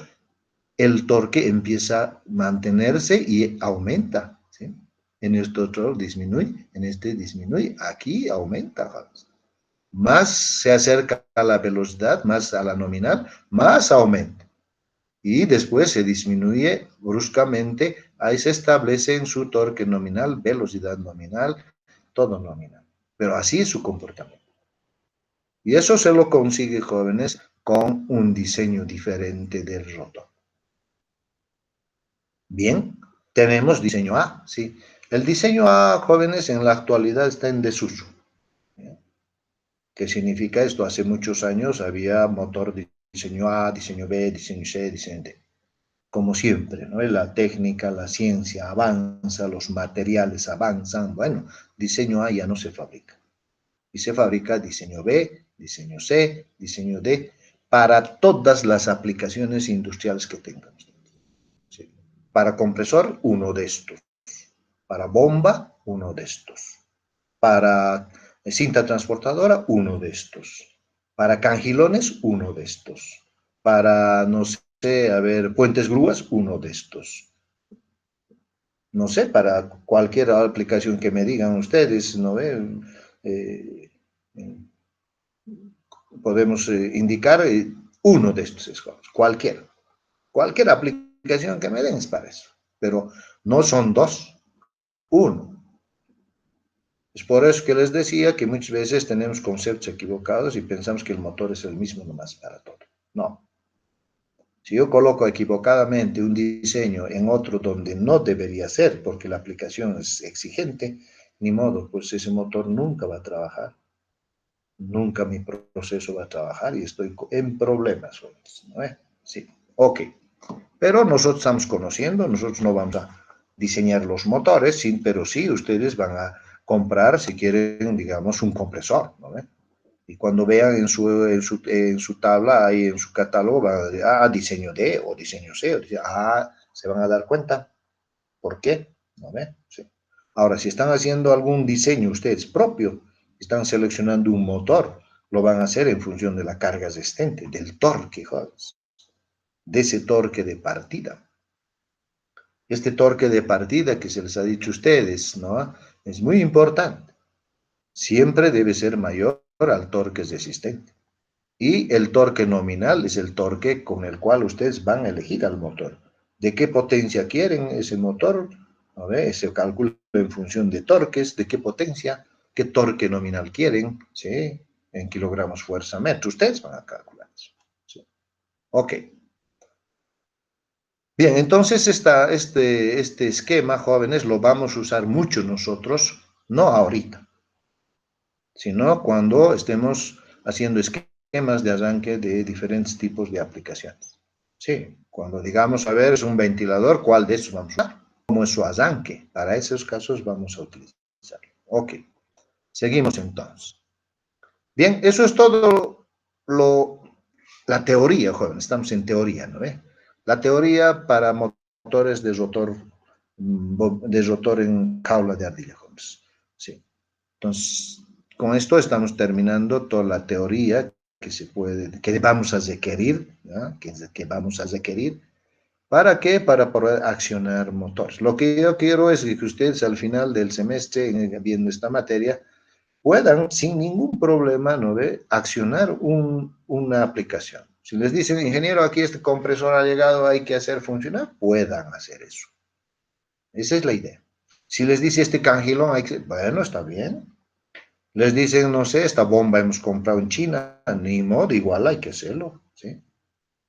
el torque empieza a mantenerse y aumenta, ¿sí? En este otro disminuye, en este disminuye, aquí aumenta, ¿sabes? Más se acerca a la velocidad, más a la nominal, más aumenta. Y después se disminuye bruscamente, ahí se establece en su torque nominal, velocidad nominal, todo nominal. Pero así es su comportamiento. Y eso se lo consigue, jóvenes, con un diseño diferente del rotor. Bien, tenemos diseño A, ¿sí? El diseño A, jóvenes, en la actualidad está en desuso. ¿Sí? ¿Qué significa esto? Hace muchos años había motor de diseño A, diseño B, diseño C, diseño D. Como siempre, ¿no? La técnica, la ciencia avanza, los materiales avanzan. Bueno, diseño A ya no se fabrica. Y se fabrica diseño B, diseño C, diseño D, para todas las aplicaciones industriales que tengan. ¿Sí? Para compresor, uno de estos. Para bomba, uno de estos. Para cinta transportadora, uno de estos. Para cangilones, uno de estos. Para, no sé, a ver, puentes grúas, uno de estos. No sé, para cualquier aplicación que me digan ustedes, ¿no ve? Eh, podemos indicar uno de estos escombros, cualquier aplicación que me den es para eso, pero no son dos, uno. Es por eso que les decía que muchas veces tenemos conceptos equivocados y pensamos que el motor es el mismo nomás para todo. No. Si yo coloco equivocadamente un diseño en otro donde no debería ser, porque la aplicación es exigente, ni modo, pues ese motor nunca va a trabajar. Nunca mi proceso va a trabajar y estoy en problemas, ¿no? Sí, ok. Pero nosotros estamos conociendo, nosotros no vamos a diseñar los motores, sí, pero sí ustedes van a comprar, si quieren, digamos, un compresor, ¿no? Y cuando vean en su tabla, ahí en su catálogo, van a decir, diseño D o diseño C, se van a dar cuenta. ¿Por qué? ¿No ve? Sí. Ahora, si están haciendo algún diseño ustedes propio, están seleccionando un motor, lo van a hacer en función de la carga existente, del torque, jóvenes, de ese torque de partida. Este torque de partida que se les ha dicho a ustedes, ¿no? Es muy importante. Siempre debe ser mayor al torque existente. Y el torque nominal es el torque con el cual ustedes van a elegir al motor. ¿De qué potencia quieren ese motor? A ver, se calcula en función de torques, de qué potencia, qué torque nominal quieren, ¿sí? En kilogramos fuerza metro. Ustedes van a calcular eso. ¿Sí? Ok. Bien, entonces este esquema, jóvenes, lo vamos a usar mucho nosotros, no ahorita, sino cuando estemos haciendo esquemas de arranque de diferentes tipos de aplicaciones. Sí, cuando digamos, a ver, es un ventilador, ¿cuál de esos vamos a usar? ¿Cómo es su arranque? Para esos casos vamos a utilizarlo. Ok, seguimos entonces. Bien, eso es todo la teoría, joven, estamos en teoría, ¿no ve? La teoría para motores de rotor en jaula de ardilla, jóvenes. Sí. Entonces, con esto estamos terminando toda la teoría que vamos a requerir, ¿no? que vamos a requerir. ¿Para qué? Para poder accionar motores. Lo que yo quiero es que ustedes al final del semestre, viendo esta materia, puedan sin ningún problema, ¿no ve?, accionar una aplicación. Si les dicen, ingeniero, aquí este compresor ha llegado, hay que hacer funcionar, puedan hacer eso. Esa es la idea. Si les dice este cangilón, bueno, está bien. Les dicen, no sé, esta bomba hemos comprado en China, ni modo, igual hay que hacerlo, ¿sí?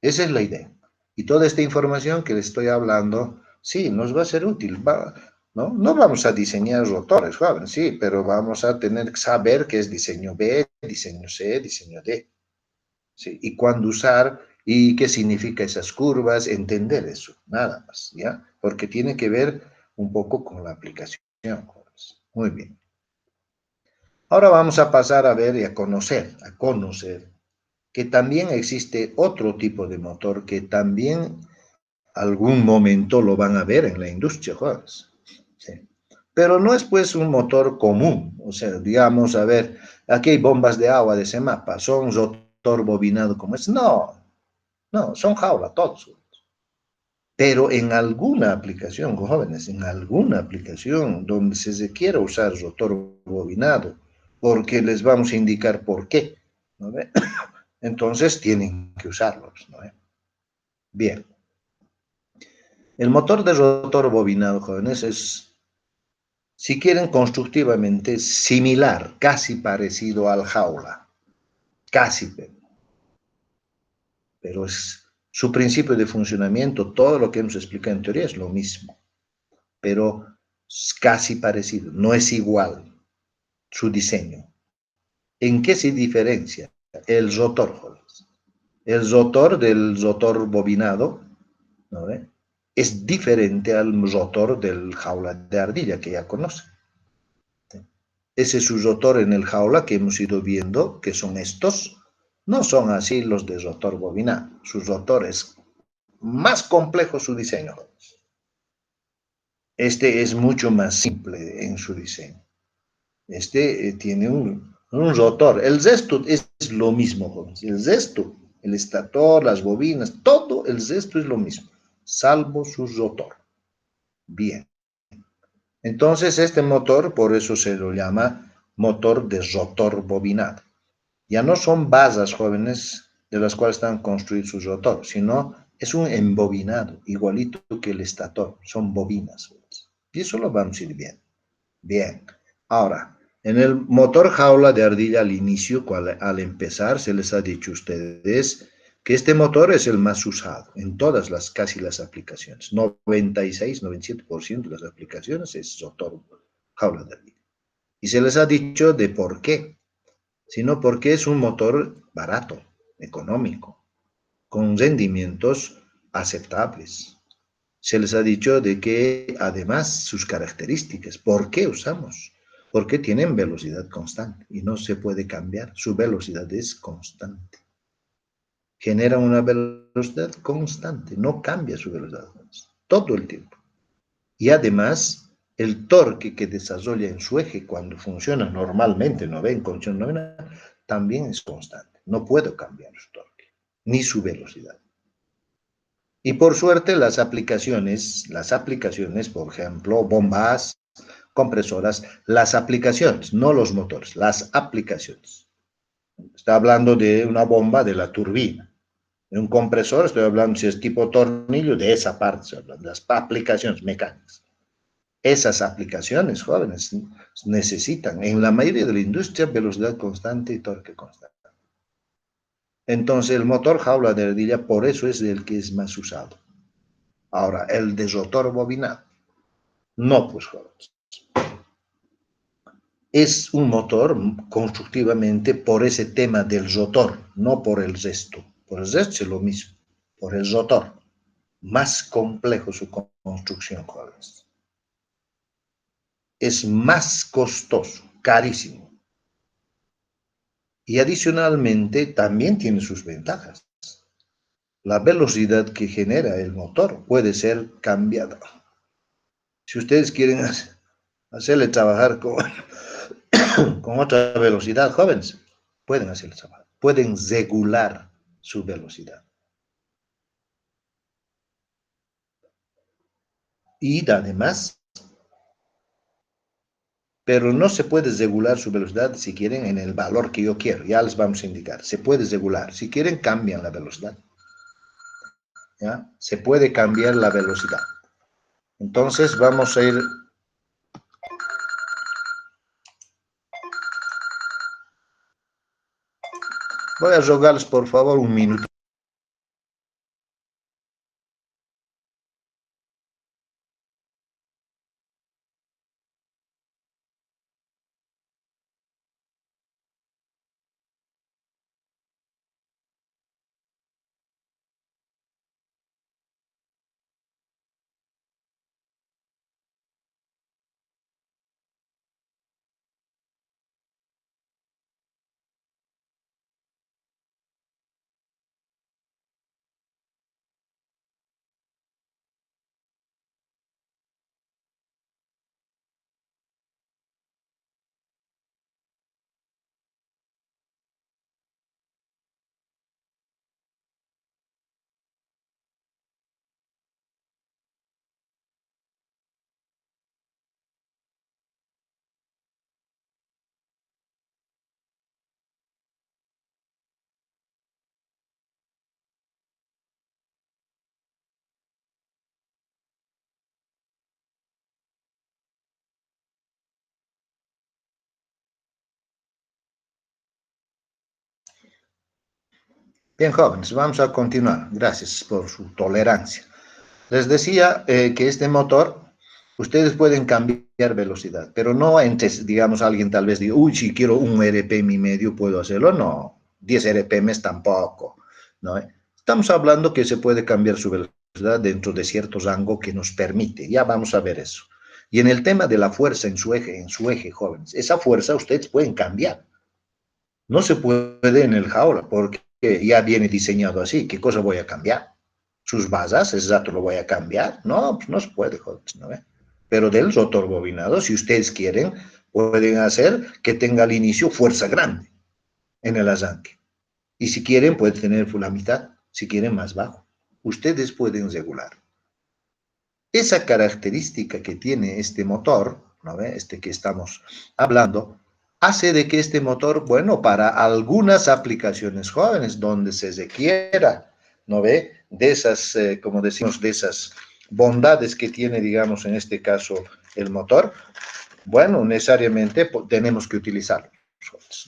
Esa es la idea. Y toda esta información que les estoy hablando, sí, nos va a ser útil, ¿no? No vamos a diseñar rotores, jóvenes, sí, pero vamos a tener que saber qué es diseño B, diseño C, diseño D, ¿sí? Y cuándo usar y qué significa esas curvas, entender eso, nada más, ¿ya? Porque tiene que ver un poco con la aplicación, jóvenes. Muy bien. Ahora vamos a pasar a ver y a conocer que también existe otro tipo de motor que también algún momento lo van a ver en la industria, jóvenes. Sí. Pero no es pues un motor común, o sea, digamos, a ver, aquí hay bombas de agua de ese mapa, son rotor bobinado como es, no, son jaula todos. Pero en alguna aplicación, jóvenes, en alguna aplicación donde se requiera usar rotor bobinado, porque les vamos a indicar por qué, ¿no ve? Entonces tienen que usarlos, ¿no ve? Bien. El motor de rotor bobinado, jóvenes, es, si quieren, constructivamente similar, casi parecido al jaula, casi, pero es su principio de funcionamiento, todo lo que hemos explicado en teoría es lo mismo, pero es casi parecido, no es igual su diseño. ¿En qué se diferencia? El rotor, jóvenes. El rotor del rotor bobinado, ¿no ve?, es diferente al rotor del jaula de ardilla que ya conocen. Ese es su rotor en el jaula que hemos ido viendo, que son estos. No son así los de rotor bobinado. Su rotor es más complejo su diseño. Este es mucho más simple en su diseño. Tiene un rotor. El resto es lo mismo, jóvenes. El resto, el estator, las bobinas, todo el resto es lo mismo, salvo su rotor. Bien. Entonces, este motor, por eso se lo llama motor de rotor bobinado. Ya no son basas, jóvenes, de las cuales están construidos sus rotores, sino es un embobinado, igualito que el estator. Son bobinas, jóvenes. Y eso lo vamos a ir viendo. Bien. Ahora, en el motor jaula de ardilla al inicio, al empezar, se les ha dicho a ustedes que este motor es el más usado en todas casi las aplicaciones. 96, 97% de las aplicaciones es motor jaula de ardilla. Y se les ha dicho de por qué, sino porque es un motor barato, económico, con rendimientos aceptables. Se les ha dicho de que además sus características, ¿por qué usamos? Porque tienen velocidad constante y no se puede cambiar. Su velocidad es constante. Genera una velocidad constante, no cambia su velocidad todo el tiempo. Y además, el torque que desarrolla en su eje cuando funciona normalmente, no ve en condición nominal, también es constante. No puedo cambiar su torque, ni su velocidad. Y por suerte las aplicaciones, por ejemplo, bombas, compresoras, las aplicaciones, no los motores, las aplicaciones. Está hablando de una bomba de la turbina. De un compresor, estoy hablando si es tipo tornillo, de esa parte, de las aplicaciones mecánicas. Esas aplicaciones, jóvenes, necesitan, en la mayoría de la industria, velocidad constante y torque constante. Entonces, el motor jaula de ardilla, por eso es el que es más usado. Ahora, el de rotor bobinado, no, pues, jóvenes. Es un motor constructivamente por ese tema del rotor, no por el resto. Por el resto es lo mismo, por el rotor. Más complejo su construcción, jóvenes. Es más costoso, carísimo. Y adicionalmente también tiene sus ventajas. La velocidad que genera el motor puede ser cambiada. Si ustedes quieren hacerle trabajar con otra velocidad, jóvenes, pueden hacerle trabajar, pueden regular su velocidad. Y además, pero no se puede regular su velocidad si quieren en el valor que yo quiero, ya les vamos a indicar, se puede regular, si quieren cambian la velocidad, ¿ya? Se puede cambiar la velocidad. Entonces vamos a ir, voy a rogarles por favor un minuto. Bien, jóvenes, vamos a continuar. Gracias por su tolerancia. Les decía que este motor, ustedes pueden cambiar velocidad, pero no entre, digamos, alguien tal vez diga, uy, si quiero un RPM y medio, ¿puedo hacerlo? No, 10 RPMs tampoco, ¿no? Estamos hablando que se puede cambiar su velocidad dentro de cierto rango que nos permite, ya vamos a ver eso. Y en el tema de la fuerza en su eje, jóvenes, esa fuerza ustedes pueden cambiar. No se puede en el jaula, porque ya viene diseñado así. ¿Qué cosa voy a cambiar? ¿Sus basas? ¿Ese dato lo voy a cambiar? No, pues no se puede, jóvenes, ¿no? Pero del rotor bobinado, si ustedes quieren, pueden hacer que tenga al inicio fuerza grande en el arranque. Y si quieren, pueden tener la mitad, si quieren más bajo. Ustedes pueden regular. Esa característica que tiene este motor, ¿no ve? Este que estamos hablando, hace de que este motor, bueno, para algunas aplicaciones jóvenes donde se requiera, ¿no ve? De esas, como decimos, de esas bondades que tiene, digamos, en este caso, el motor, bueno, necesariamente tenemos que utilizarlo,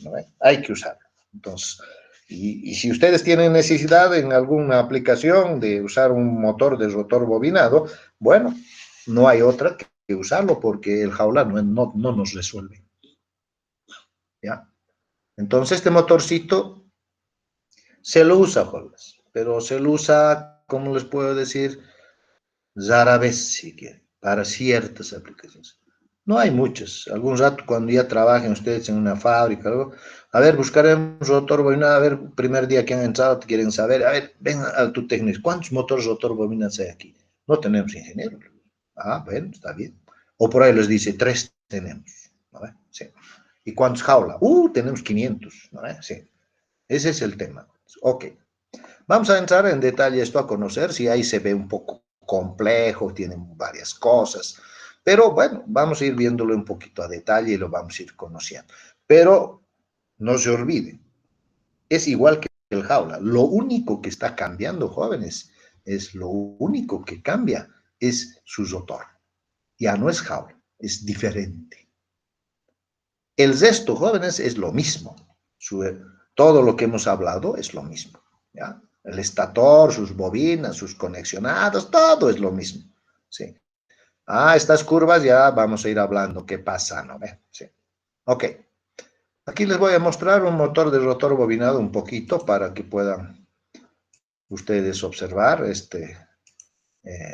¿no ve? Hay que usarlo. Entonces, y si ustedes tienen necesidad en alguna aplicación de usar un motor de rotor bobinado, bueno, no hay otra que usarlo porque el jaula no nos resuelve. ¿Ya? Entonces, este motorcito se lo usa, jóvenes, pero se lo usa, ¿cómo les puedo decir? Rara vez, si quieren, para ciertas aplicaciones. No hay muchas. Algún rato, cuando ya trabajen ustedes en una fábrica, algo, a ver, buscaremos rotor bobinado, a ver, primer día que han entrado, quieren saber, a ver, ven a tu técnico, ¿cuántos motores rotor bobinados hay aquí? No tenemos ingeniero. Ah, bueno, está bien. O por ahí les dice, 3 tenemos, ¿no? Sí. ¿Y cuántos jaula? Tenemos 500, ¿no? Sí. Ese es el tema. Ok. Vamos a entrar en detalle esto a conocer, si ahí se ve un poco complejo, tienen varias cosas, pero bueno, vamos a ir viéndolo un poquito a detalle y lo vamos a ir conociendo. Pero no se olviden, es igual que el jaula, lo único que está cambiando, jóvenes, es lo único que cambia, es su rotor. Ya no es jaula, es diferente. El resto, jóvenes, es lo mismo. Todo lo que hemos hablado es lo mismo, ¿ya? El estator, sus bobinas, sus conexionados, todo es lo mismo, ¿sí? Estas curvas ya vamos a ir hablando qué pasa, ¿no? Sí. Ok. Aquí les voy a mostrar un motor de rotor bobinado un poquito para que puedan ustedes observar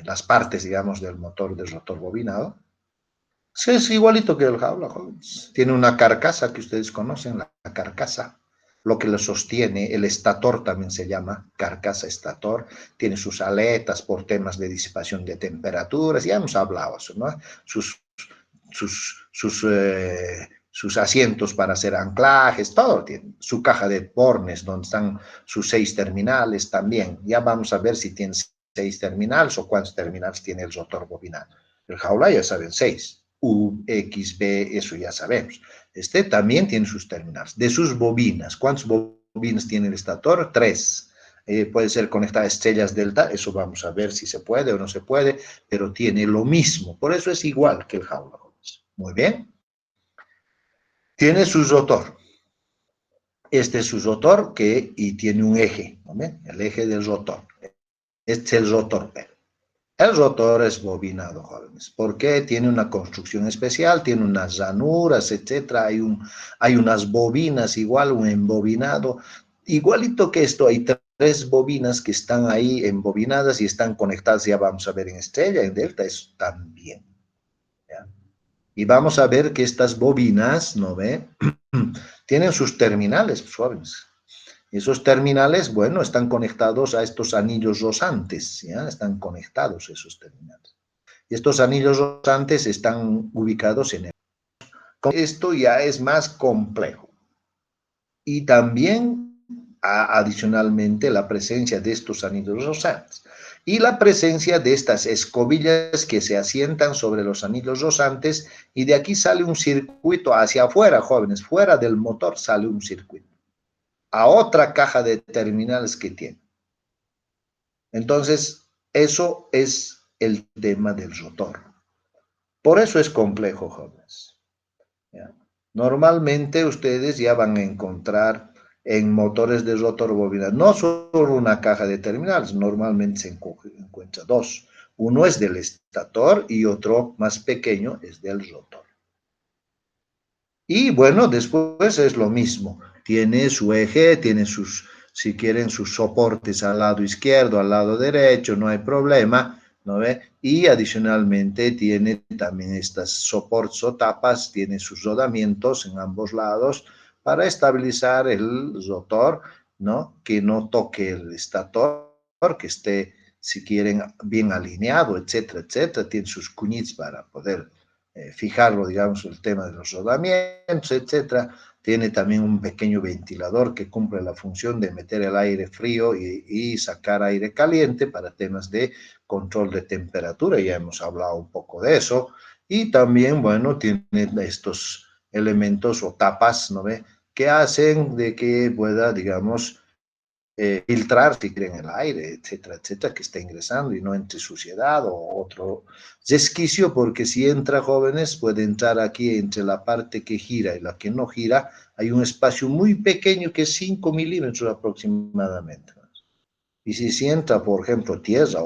las partes, digamos, del motor de rotor bobinado. Sí, es igualito que el jaula, jóvenes. Tiene una carcasa que ustedes conocen, la carcasa, lo que lo sostiene, el estator también se llama carcasa estator, tiene sus aletas por temas de disipación de temperaturas, ya hemos hablado eso, ¿no? Sus asientos para hacer anclajes, todo tiene, su caja de bornes donde están sus 6 terminales también, ya vamos a ver si tiene 6 terminales o cuántos terminales tiene el rotor bobinado. El jaula ya saben 6. U, X, B, eso ya sabemos. Este también tiene sus terminales. De sus bobinas, ¿cuántas bobinas tiene el estator? 3. Puede ser conectada a estrellas delta, eso vamos a ver si se puede o no se puede, pero tiene lo mismo. Por eso es igual que el jaula. Muy bien. Tiene su rotor. Este es su rotor y tiene un eje, ¿no? El eje del rotor. Este es el rotor P. El rotor es bobinado, jóvenes, porque tiene una construcción especial, tiene unas ranuras, etcétera. Hay unas bobinas igual, un embobinado. Igualito que esto, hay 3 bobinas que están ahí embobinadas y están conectadas, ya vamos a ver en estrella, en delta, eso también. ¿Ya? Y vamos a ver que estas bobinas, ¿no ve? Tienen sus terminales, jóvenes. Esos terminales, bueno, están conectados a estos anillos rosantes, ¿ya? Están conectados esos terminales. Y estos anillos rosantes están ubicados en el... Esto ya es más complejo. Y también, adicionalmente, la presencia de estos anillos rosantes y la presencia de estas escobillas que se asientan sobre los anillos rosantes y de aquí sale un circuito hacia afuera, jóvenes, fuera del motor sale un circuito a otra caja de terminales que tiene. Entonces, eso es el tema del rotor. Por eso es complejo, jóvenes. ¿Ya? Normalmente ustedes ya van a encontrar en motores de rotor bobinado, no solo una caja de terminales, normalmente se encuentra 2. Uno es del estator y otro más pequeño es del rotor. Y bueno, después es lo mismo. Tiene su eje, tiene sus, si quieren, sus soportes al lado izquierdo, al lado derecho, no hay problema, ¿no ve? Y adicionalmente tiene también estas soportes o tapas, tiene sus rodamientos en ambos lados para estabilizar el rotor, ¿no? Que no toque el estator, que esté, si quieren, bien alineado, etcétera, etcétera. Tiene sus cuñitos para poder fijarlo, digamos, el tema de los rodamientos, etcétera. Tiene también un pequeño ventilador que cumple la función de meter el aire frío y sacar aire caliente para temas de control de temperatura. Ya hemos hablado un poco de eso. Y también, bueno, tiene estos elementos o tapas, ¿no ve? Que hacen de que pueda, digamos, filtrar si quieren el aire, etcétera, etcétera, que está ingresando y no entre suciedad o otro resquicio, porque si entra jóvenes, puede entrar aquí entre la parte que gira y la que no gira, hay un espacio muy pequeño que es 5 milímetros aproximadamente. Y si entra, por ejemplo, tierra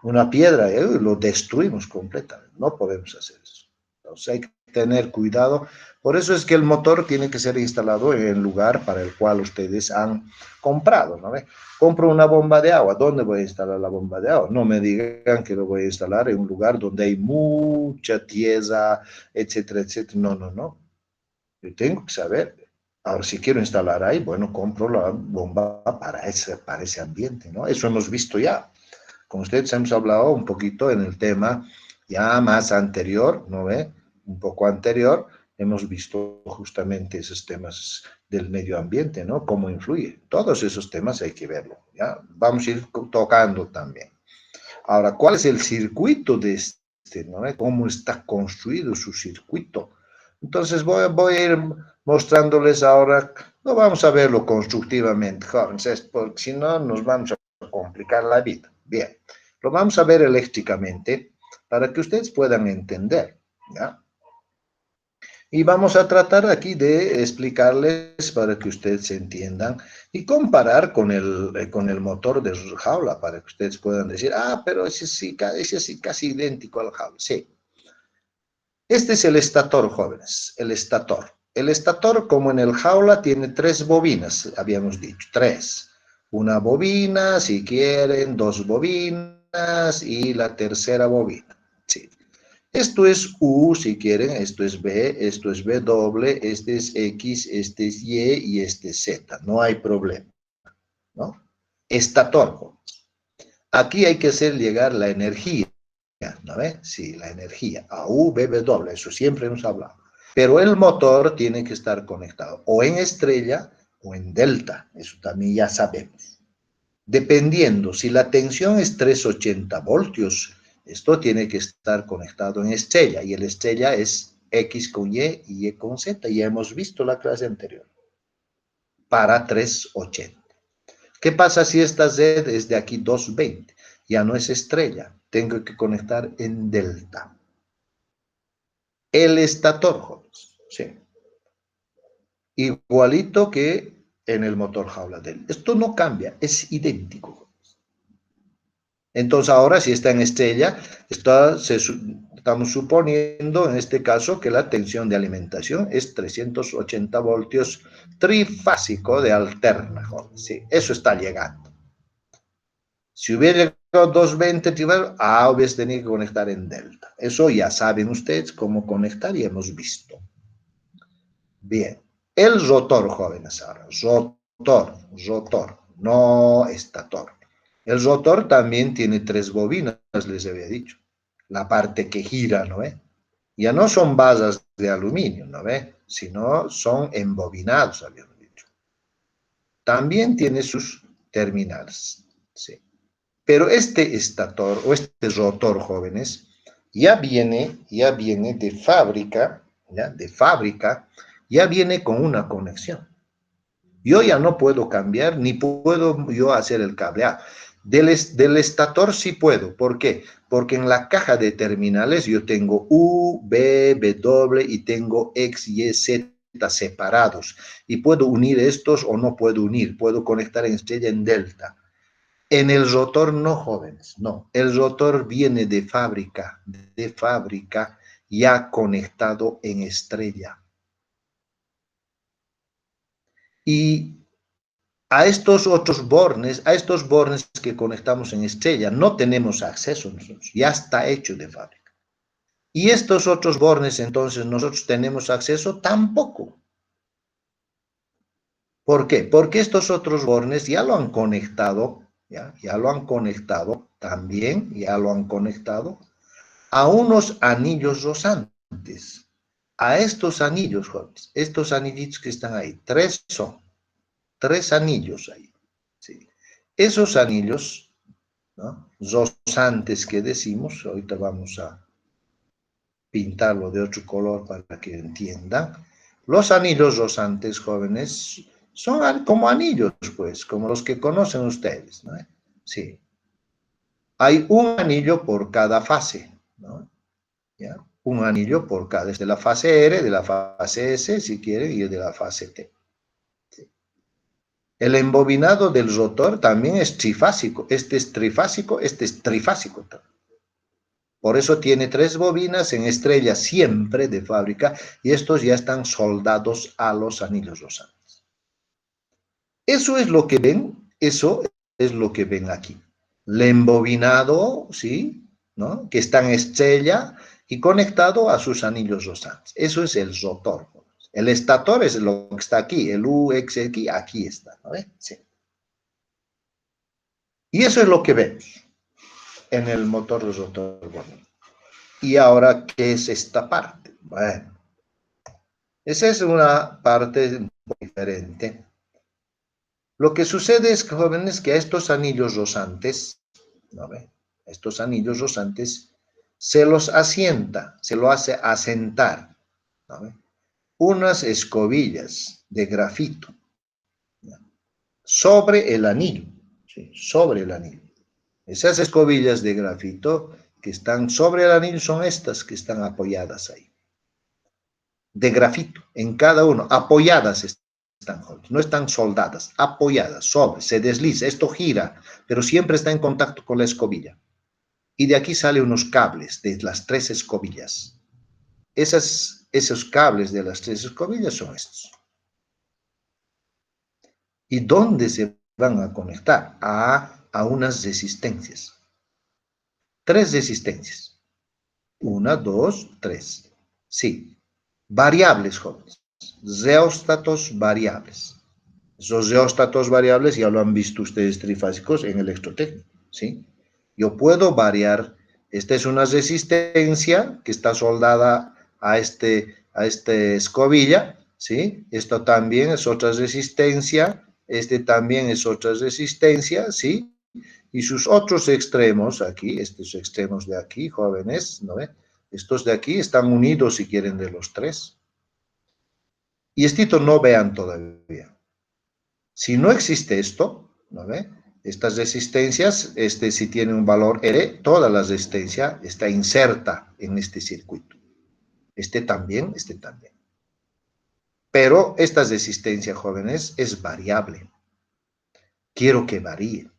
una piedra, lo destruimos completamente. No podemos hacer eso. Entonces hay que tener cuidado. Por eso es que el motor tiene que ser instalado en el lugar para el cual ustedes han comprado, ¿no? Compro una bomba de agua. ¿Dónde voy a instalar la bomba de agua? No me digan que lo voy a instalar en un lugar donde hay mucha tierra, etcétera, etcétera. No, no, no. Yo tengo que saber. Ahora, si quiero instalar ahí, bueno, compro la bomba para ese ambiente, ¿no? Eso hemos visto ya. Con ustedes hemos hablado un poquito en el tema ya más anterior, ¿no ve? Un poco anterior, hemos visto justamente esos temas del medio ambiente, ¿no? Cómo influye. Todos esos temas hay que verlo, ¿ya? Vamos a ir tocando también. Ahora, ¿cuál es el circuito de este, ¿no? ¿Cómo está construido su circuito? Entonces voy a ir mostrándoles ahora, no vamos a verlo constructivamente, jóvenes, porque si no nos vamos a complicar la vida. Bien, lo vamos a ver eléctricamente para que ustedes puedan entender, ¿ya? Y vamos a tratar aquí de explicarles para que ustedes entiendan y comparar con el motor de jaula para que ustedes puedan decir, ah, pero ese sí casi idéntico al jaula. Sí. Este es el estator, jóvenes, el estator. El estator, como en el jaula, tiene 3 bobinas, habíamos dicho, 3. Una bobina, si quieren, 2 bobinas y la tercera bobina. Sí. Esto es U, si quieren, esto es B, esto es W, este es X, este es Y y este es Z. No hay problema, ¿no? Estator. Aquí hay que hacer llegar la energía, ¿no ve? Sí, la energía, a U, B, W, eso siempre hemos hablado. Pero el motor tiene que estar conectado o en estrella o en delta, eso también ya sabemos. Dependiendo, si la tensión es 380 voltios, esto tiene que estar conectado en estrella, y el estrella es X con Y y Y con Z, ya hemos visto la clase anterior, para 380. ¿Qué pasa si esta Z es de aquí 220? Ya no es estrella, tengo que conectar en delta. El estator, jóvenes, sí. Igualito que en el motor jaula del. Esto no cambia, es idéntico. Entonces ahora si está en estrella, estamos suponiendo en este caso que la tensión de alimentación es 380 voltios trifásico de alterna. Sí, eso está llegando. Si hubiera llegado 220 hubiese tenido que conectar en delta. Eso ya saben ustedes cómo conectar y hemos visto. Bien, el rotor, jóvenes, ahora. Rotor, no estator. El rotor también tiene 3 bobinas, les había dicho. La parte que gira, ¿no ve? Ya no son basas de aluminio, ¿no ve? Sino son embobinados, habíamos dicho. También tiene sus terminales, sí. Pero este estator o este rotor, jóvenes, ya viene de fábrica, ¿ya? De fábrica, ya viene con una conexión. Yo ya no puedo cambiar, ni puedo yo hacer el cableado. Del estator sí puedo. ¿Por qué? Porque en la caja de terminales yo tengo U, B, W y tengo X, Y, Z separados. Y puedo unir estos o no puedo unir. Puedo conectar en estrella en delta. En el rotor no, jóvenes, no. El rotor viene de fábrica ya conectado en estrella. Y a estos bornes que conectamos en estrella, no tenemos acceso nosotros, ya está hecho de fábrica. Y estos otros bornes, entonces, nosotros tenemos acceso tampoco. ¿Por qué? Porque estos otros bornes ya lo han conectado, ya lo han conectado también, ya lo han conectado a unos anillos rosantes. A estos anillos, jóvenes, estos anillitos que están ahí, tres son, tres anillos ahí. ¿Sí? Esos anillos, ¿no?, rosantes que decimos, ahorita vamos a pintarlo de otro color para que entiendan. Los anillos rosantes, jóvenes, son como anillos, pues, como los que conocen ustedes, ¿no? Sí. Hay un anillo por cada fase, ¿no? ¿Ya? Un anillo por cada, desde la fase R, de la fase S, si quieren, y de la fase T. ¿Sí? El embobinado del rotor también es trifásico. Este es trifásico, este es trifásico también. Por eso tiene tres bobinas en estrella siempre de fábrica y estos ya están soldados a los anillos rosantes. Eso es lo que ven, eso es lo que ven aquí. El embobinado, ¿sí?, ¿no?, que está en estrella y conectado a sus anillos rosantes. Eso es el rotor. El estator es lo que está aquí, el UXX, aquí está, ¿no? Sí. Y eso es lo que vemos en el motor de rotor. Bueno. Y ahora, ¿qué es esta parte? Bueno, esa es una parte un poco diferente. Lo que sucede es, jóvenes, que a estos anillos rosantes, ¿no ve?, estos anillos rosantes se los asienta, se lo hace asentar, ¿no ve?, unas escobillas de grafito, ¿no?, sobre el anillo, ¿sí?, sobre el anillo. Esas escobillas de grafito que están sobre el anillo son estas que están apoyadas ahí. De grafito, en cada uno, apoyadas están, no están soldadas, apoyadas, sobre, se desliza, esto gira, pero siempre está en contacto con la escobilla. Y de aquí salen unos cables de las tres escobillas. Esos cables de las tres escobillas son estos. ¿Y dónde se van a conectar? A unas resistencias. Tres resistencias. Una, dos, tres. Sí. Variables, jóvenes. Reóstatos variables. Esos reóstatos variables ya lo han visto ustedes trifásicos en electrotécnica, ¿sí? Yo puedo variar, esta es una resistencia que está soldada a esta escobilla, ¿sí? Esto también es otra resistencia, este también es otra resistencia, ¿sí? Y sus otros extremos aquí, estos extremos de aquí, jóvenes, ¿no ve? Estos de aquí están unidos, si quieren, de los tres. Y esto no vean todavía. Si no existe esto, ¿no ve?, estas resistencias, si tiene un valor R, toda la resistencia está inserta en este circuito. Este también. Pero esta resistencia, jóvenes, es variable. Quiero que varíe.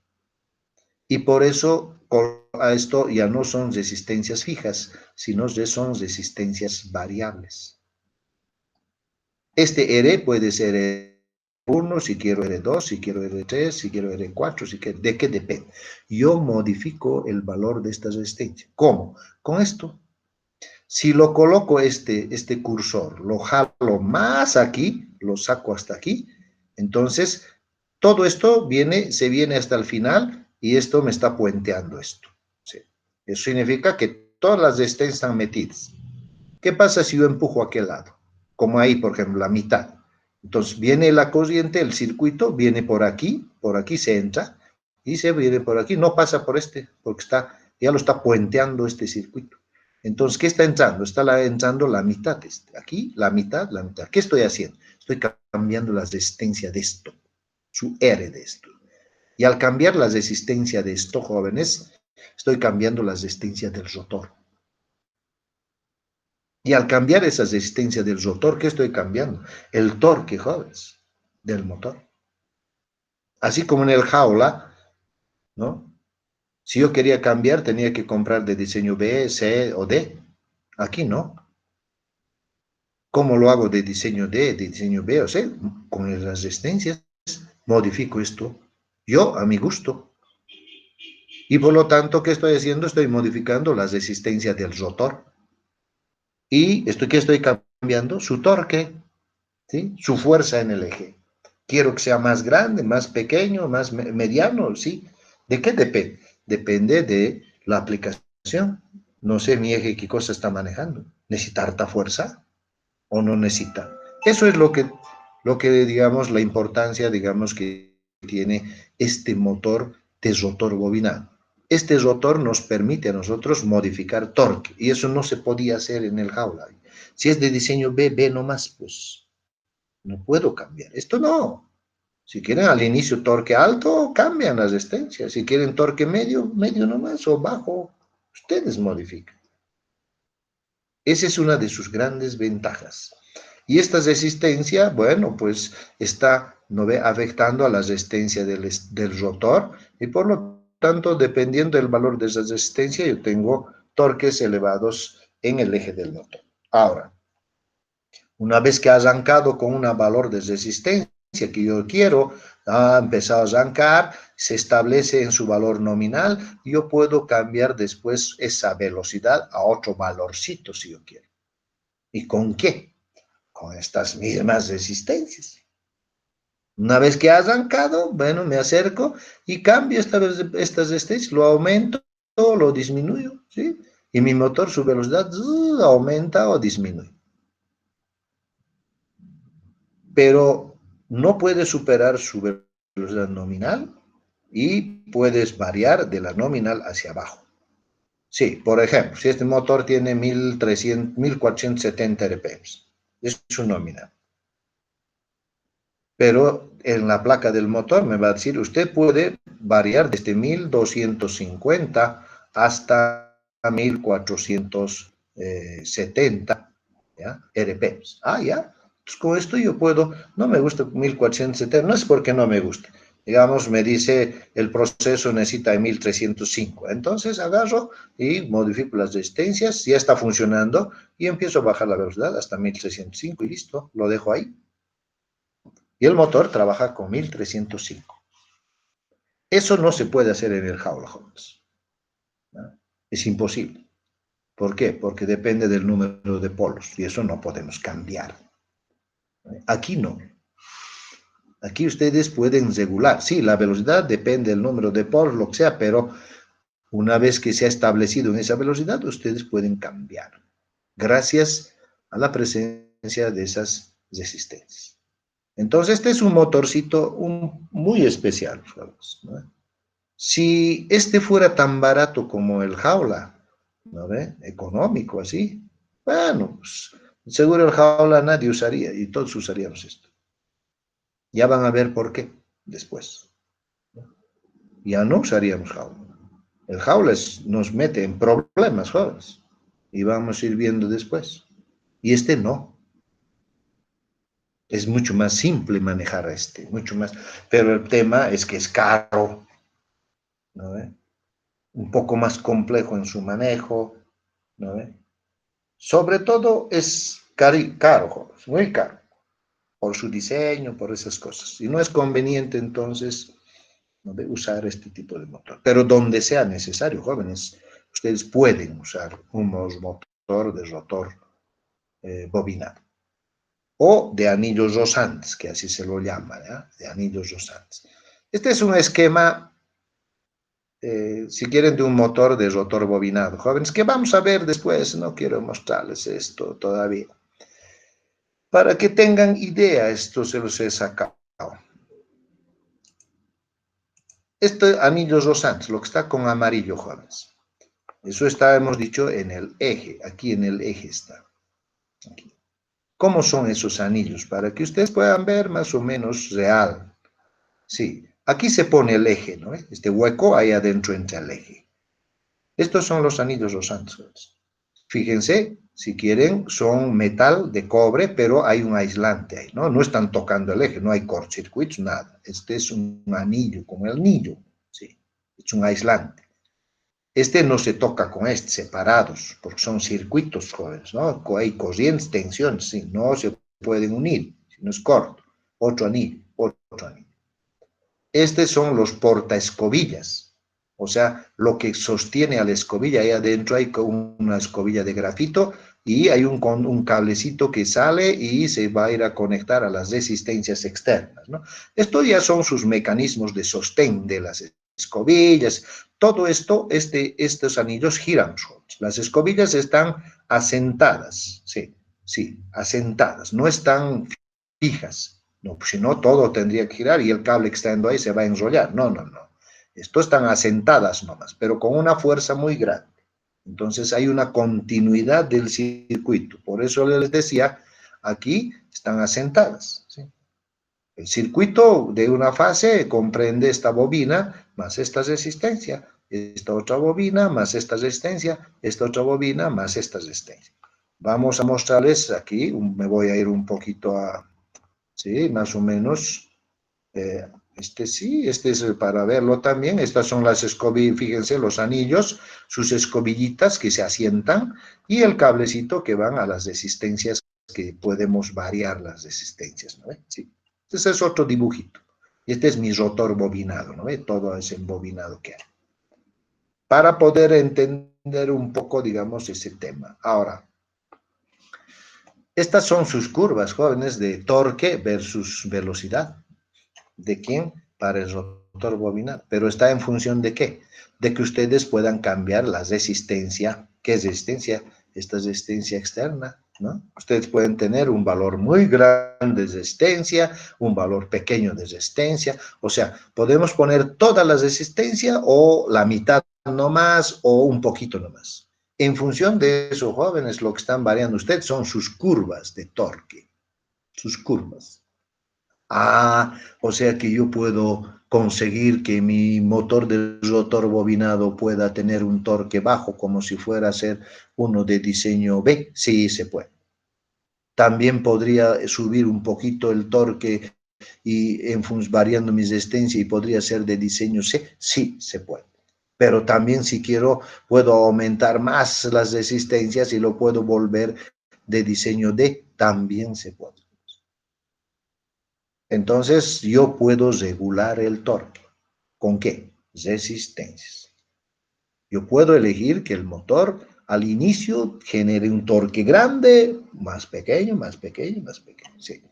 Y por eso a esto ya no son resistencias fijas, sino son resistencias variables. Este R puede ser R1, si quiero R2, si quiero R3, si quiero R4, si quiero, ¿de qué depende? Yo modifico el valor de esta resistencia. ¿Cómo? Con esto. Si lo coloco este cursor, lo jalo más aquí, lo saco hasta aquí, entonces todo esto se viene hasta el final y esto me está puenteando esto. ¿Sí? Eso significa que todas las resistencias están metidas. ¿Qué pasa si yo empujo a aquel lado? Como ahí, por ejemplo, la mitad. Entonces viene la corriente, el circuito, viene por aquí se entra, y se viene por aquí, no pasa por porque ya lo está puenteando este circuito. Entonces, ¿qué está entrando? Está entrando la mitad, aquí, la mitad. ¿Qué estoy haciendo? Estoy cambiando la resistencia de esto, su R de esto. Y al cambiar la resistencia de esto, jóvenes, estoy cambiando la resistencia del rotor. Y al cambiar esa resistencia del rotor, ¿qué estoy cambiando? El torque, jóvenes, del motor. Así como en el jaula, ¿no? Si yo quería cambiar, tenía que comprar de diseño B, C o D. Aquí no. ¿Cómo lo hago de diseño D, de diseño B o C? Con las resistencias. Modifico esto. Yo, a mi gusto. Y por lo tanto, ¿qué estoy haciendo? Estoy modificando la resistencia del rotor. ¿Y qué estoy cambiando? Su torque, ¿sí? Su fuerza en el eje. Quiero que sea más grande, más pequeño, más mediano, ¿sí? ¿De qué depende? Depende de la aplicación. No sé mi eje qué cosa está manejando. ¿Necesita harta fuerza o no necesita? Eso es digamos, la importancia, digamos, que tiene este motor de rotor bobinado. Este rotor nos permite a nosotros modificar torque y eso no se podía hacer en el jaula. Si es de diseño B, B nomás, pues no puedo cambiar. Esto no. Si quieren al inicio torque alto, cambian la resistencia. Si quieren torque medio, medio nomás o bajo, ustedes modifican. Esa es una de sus grandes ventajas. Y esta resistencia, bueno, pues está ¿no ve? Afectando a la resistencia del rotor y por lo tanto, dependiendo del valor de esa resistencia, yo tengo torques elevados en el eje del motor. Ahora, una vez que ha arrancado con un valor de resistencia que yo quiero, ha empezado a arrancar, se establece en su valor nominal, yo puedo cambiar después esa velocidad a otro valorcito si yo quiero. ¿Y con qué? Con estas mismas resistencias. Una vez que ha arrancado, bueno, me acerco y cambio esta resistencia, lo aumento o lo disminuyo, ¿sí? Y mi motor, su velocidad aumenta o disminuye. Pero no puede superar su velocidad nominal y puedes variar de la nominal hacia abajo. Sí, por ejemplo, si este motor tiene 1470 RPM, es su nominal. Pero en la placa del motor me va a decir, usted puede variar desde 1250 hasta 1470 ¿ya? RPM. Ah, ya. Entonces, con esto yo puedo, no me gusta 1470, no es porque no me guste. Digamos, me dice el proceso necesita 1305. Entonces agarro y modifico las resistencias, ya está funcionando y empiezo a bajar la velocidad hasta 1305 y listo, lo dejo ahí. Y el motor trabaja con 1305. Eso no se puede hacer en el jaula, jóvenes. ¿No? Es imposible. ¿Por qué? Porque depende del número de polos y eso no podemos cambiar. Aquí no. Aquí ustedes pueden regular. Sí, la velocidad depende del número de polos, lo que sea, pero una vez que se ha establecido en esa velocidad, ustedes pueden cambiar. Gracias a la presencia de esas resistencias. Entonces, este es un motorcito muy especial, ¿no? Si este fuera tan barato como el jaula, ¿no ve? Económico así, bueno, pues seguro el jaula nadie usaría y todos usaríamos esto. Ya van a ver por qué después. Ya no usaríamos jaula. El jaula nos mete en problemas, jóvenes, y vamos a ir viendo después. Y este no. Es mucho más simple manejar mucho más. Pero el tema es que es caro, ¿no ve? Un poco más complejo en su manejo, ¿no ve? Sobre todo es caro, jóvenes, muy caro, por su diseño, por esas cosas. Y no es conveniente entonces, ¿no ve? Usar este tipo de motor. Pero donde sea necesario, jóvenes, ustedes pueden usar un motor de rotor bobinado. O de anillos rosantes, que así se lo llama, ¿ya? De anillos rosantes. Este es un esquema si quieren, de un motor de rotor bobinado. Jóvenes, que vamos a ver después, no quiero mostrarles esto todavía. Para que tengan idea, esto se los he sacado. Este anillo rosantes, lo que está con amarillo, jóvenes. Eso está, hemos dicho, en el eje. Aquí en el eje está. Aquí. ¿Cómo son esos anillos? Para que ustedes puedan ver más o menos real. Sí, aquí se pone el eje, ¿no? Este hueco ahí adentro entra el eje. Estos son los anillos rosantes. Fíjense, si quieren, son metal de cobre, pero hay un aislante ahí, ¿no? No están tocando el eje, no hay cortocircuitos, nada. Este es un anillo, como el anillo, ¿sí? Es un aislante. Este no se toca con este, separados, porque son circuitos, jóvenes, ¿no? Hay corrientes, tensiones, sí, no se pueden unir, si no es corto. Otro anillo, otro anillo. Estos son los portaescobillas, o sea, lo que sostiene a la escobilla. Ahí adentro hay una escobilla de grafito y hay un cablecito que sale y se va a ir a conectar a las resistencias externas, ¿no? Esto ya son sus mecanismos de sostén de las escobillas, todo esto, estos anillos giran solos. Las escobillas están asentadas, sí, sí, asentadas, no están fijas. No, pues si no, todo tendría que girar y el cable que está ahí se va a enrollar. No, no, no. Esto están asentadas nomás, pero con una fuerza muy grande. Entonces hay una continuidad del circuito. Por eso les decía, aquí están asentadas, ¿sí? El circuito de una fase comprende esta bobina más esta resistencia, esta otra bobina más esta resistencia, esta otra bobina más esta resistencia. Vamos a mostrarles aquí, me voy a ir un poquito a, sí, más o menos, sí, este es para verlo también. Estas son las escobillas, fíjense, los anillos, sus escobillitas que se asientan y el cablecito que van a las resistencias que podemos variar las resistencias, ¿no ve? Sí. Este es otro dibujito. Y este es mi rotor bobinado, ¿no ve? Todo ese embobinado que hay. Para poder entender un poco, digamos, ese tema. Ahora, estas son sus curvas, jóvenes, de torque versus velocidad. ¿De quién? Para el rotor bobinado. Pero está en función de qué? De que ustedes puedan cambiar la resistencia. ¿Qué es resistencia? Esta es resistencia externa, ¿no? Ustedes pueden tener un valor muy grande de resistencia, un valor pequeño de resistencia. O sea, podemos poner toda la resistencia o la mitad nomás o un poquito nomás. En función de eso, jóvenes, lo que están variando ustedes son sus curvas de torque, sus curvas. Ah, o sea que yo puedo conseguir que mi motor de rotor bobinado pueda tener un torque bajo como si fuera a ser uno de diseño B. Sí, se puede. También podría subir un poquito el torque y variando mi resistencia y podría ser de diseño C. Sí, se puede. Pero también si quiero puedo aumentar más las resistencias y lo puedo volver de diseño D. También se puede. Entonces, yo puedo regular el torque. ¿Con qué? Resistencias. Yo puedo elegir que el motor al inicio genere un torque grande, más pequeño, más pequeño, más pequeño. Sí.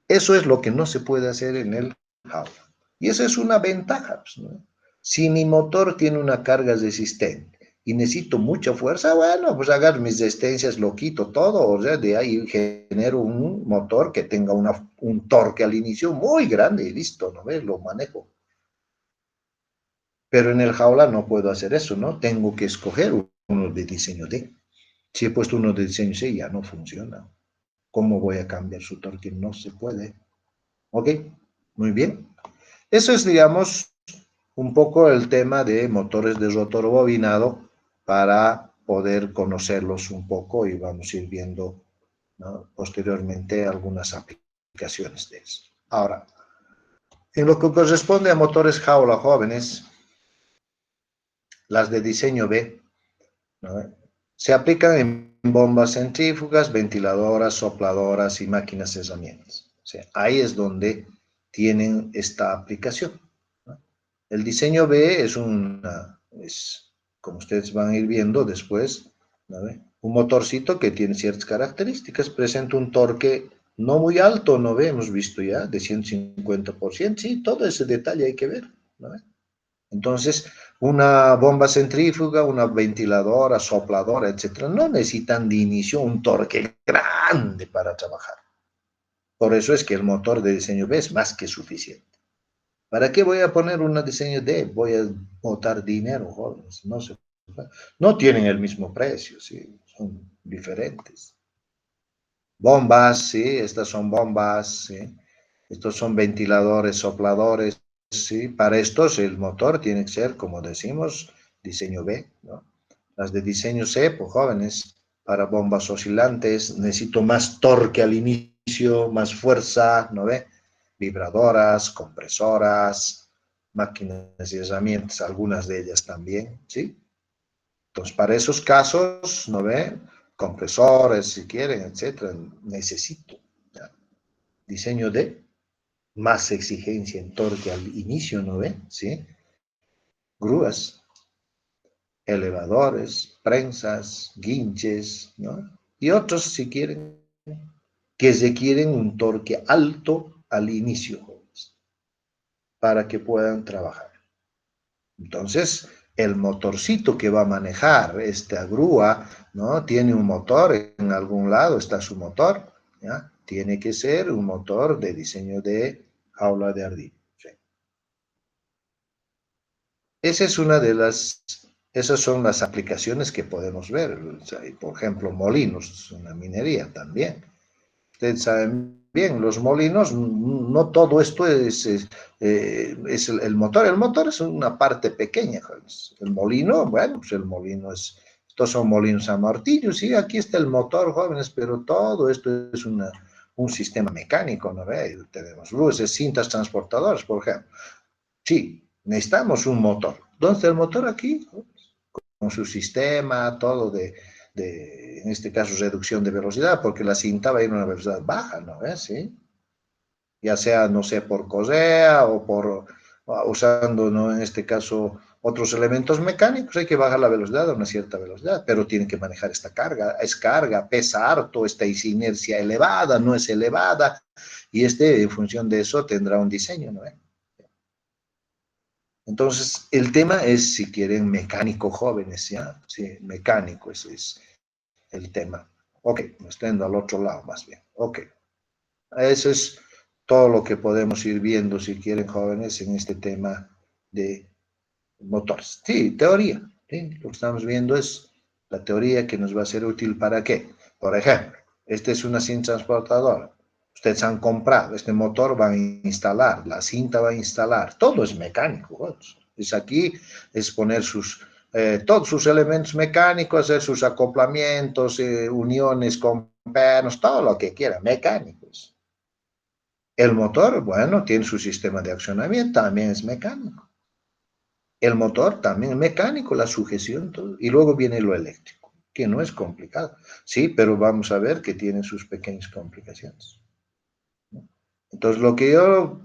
Eso es lo que no se puede hacer en el jaula. Y esa es una ventaja, pues, ¿no? Si mi motor tiene una carga resistente y necesito mucha fuerza, bueno, pues agarro mis resistencias, lo quito todo, o sea, de ahí genero un motor que tenga un torque al inicio muy grande y listo, ¿no ves? Lo manejo. Pero en el jaula no puedo hacer eso, ¿no? Tengo que escoger uno de diseño D. Si he puesto uno de diseño C, ya no funciona. ¿Cómo voy a cambiar su torque? No se puede. ¿Ok? Muy bien. Eso es, digamos, un poco el tema de motores de rotor bobinado para poder conocerlos un poco y vamos a ir viendo, ¿no?, posteriormente algunas aplicaciones de eso. Ahora, en lo que corresponde a motores jaula jóvenes, las de diseño B, ¿no?, se aplican en bombas centrífugas, ventiladoras, sopladoras y máquinas herramientas. O sea, ahí es donde tienen esta aplicación, ¿no? El diseño B es, como ustedes van a ir viendo después, ¿no?, un motorcito que tiene ciertas características, presenta un torque no muy alto, ¿no ve? Hemos visto ya, de 150%, sí, todo ese detalle hay que ver, ¿no ve? Entonces, una bomba centrífuga, una ventiladora, sopladora, etcétera, no necesitan de inicio un torque grande para trabajar. Por eso es que el motor de diseño B es más que suficiente. ¿Para qué voy a poner un diseño D? Voy a botar dinero, jóvenes. No tienen el mismo precio, ¿sí? Son diferentes. Bombas, ¿sí? Estas son bombas, ¿sí? Estos son ventiladores, sopladores, ¿sí? Para estos el motor tiene que ser, como decimos, diseño B, ¿no? Las de diseño C, pues jóvenes, para bombas oscilantes, necesito más torque al inicio, más fuerza, ¿no ve? Vibradoras, compresoras, máquinas y herramientas, algunas de ellas también, ¿sí? Entonces, para esos casos, ¿no ve? Compresores, si quieren, etcétera, necesito, ¿ya?, diseño D, más exigencia en torque al inicio, ¿no ve? ¿Sí? Grúas, elevadores, prensas, guinches, ¿no? Y otros, si quieren, que requieren un torque alto al inicio, para que puedan trabajar. Entonces, el motorcito que va a manejar esta grúa, ¿no? Tiene un motor, en algún lado está su motor, ¿ya? Tiene que ser un motor de diseño de jaula de ardilla. ¿Sí? Esa es una de las, esas son las aplicaciones que podemos ver. O sea, por ejemplo, molinos, una minería también. Ustedes saben bien, los molinos, no todo esto es el motor. El motor es una parte pequeña, jóvenes. El molino, bueno, pues el molino es, estos son molinos a martillo, sí, aquí está el motor, jóvenes, pero todo esto es un sistema mecánico, ¿no ve? Tenemos luces, cintas transportadoras, por ejemplo. Sí, necesitamos un motor. ¿Dónde está el motor aquí? Con su sistema, todo en este caso, reducción de velocidad, porque la cinta va a ir a una velocidad baja, ¿no ves? ¿Sí? Ya sea, no sé, por correa o por usando, ¿no? En este caso, otros elementos mecánicos, hay que bajar la velocidad a una cierta velocidad, pero tienen que manejar esta carga, es carga, pesa harto, esta es inercia elevada, no es elevada, y en función de eso, tendrá un diseño, ¿no? Entonces, el tema es, si quieren, mecánico jóvenes, ¿ya? Sí, mecánico, ese es el tema. Ok, me estoy yendo al otro lado más bien. Ok, eso es todo lo que podemos ir viendo, si quieren, jóvenes, en este tema de motores. Sí, teoría. ¿Sí? Lo que estamos viendo es la teoría que nos va a ser útil para qué. Por ejemplo, esta es una cinta transportadora. Ustedes han comprado, este motor va a instalar, la cinta va a instalar, todo es mecánico. ¿Vos? Es aquí, es poner todos sus elementos mecánicos, hacer sus acoplamientos, uniones con pernos, todo lo que quieran, mecánicos. El motor, bueno, tiene su sistema de accionamiento, también es mecánico. El motor también es mecánico, la sujeción, todo. Y luego viene lo eléctrico, que no es complicado. Sí, pero vamos a ver que tiene sus pequeñas complicaciones. ¿No? Entonces, lo que yo,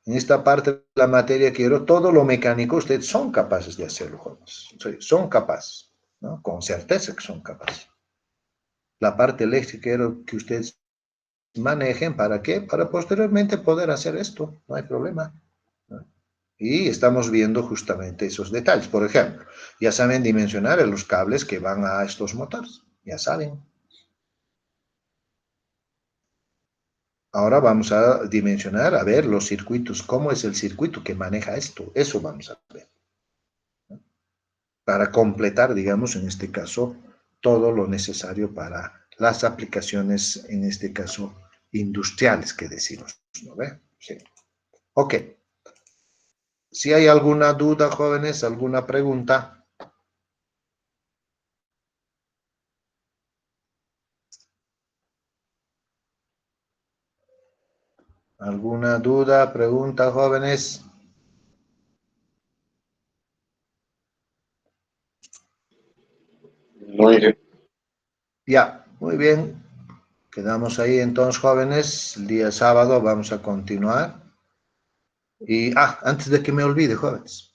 en esta parte de la materia, quiero, todo lo mecánico, ustedes son capaces de hacerlo, jóvenes. Son capaces, ¿no? Con certeza que son capaces. La parte eléctrica quiero que ustedes manejen, ¿para qué? Para posteriormente poder hacer esto, no hay problema. ¿No? Y estamos viendo justamente esos detalles. Por ejemplo, ya saben dimensionar los cables que van a estos motores. Ya saben. Ahora vamos a dimensionar, a ver los circuitos, cómo es el circuito que maneja esto. Eso vamos a ver. ¿No? Para completar, digamos, en este caso, todo lo necesario para las aplicaciones, en este caso, industriales que decimos. ¿No ve? Sí. Ok. Si hay alguna duda, jóvenes, alguna pregunta. ¿Alguna duda, pregunta, jóvenes? Muy bien. Ya, muy bien. Quedamos ahí entonces, jóvenes. El día sábado vamos a continuar. Y, antes de que me olvide, jóvenes.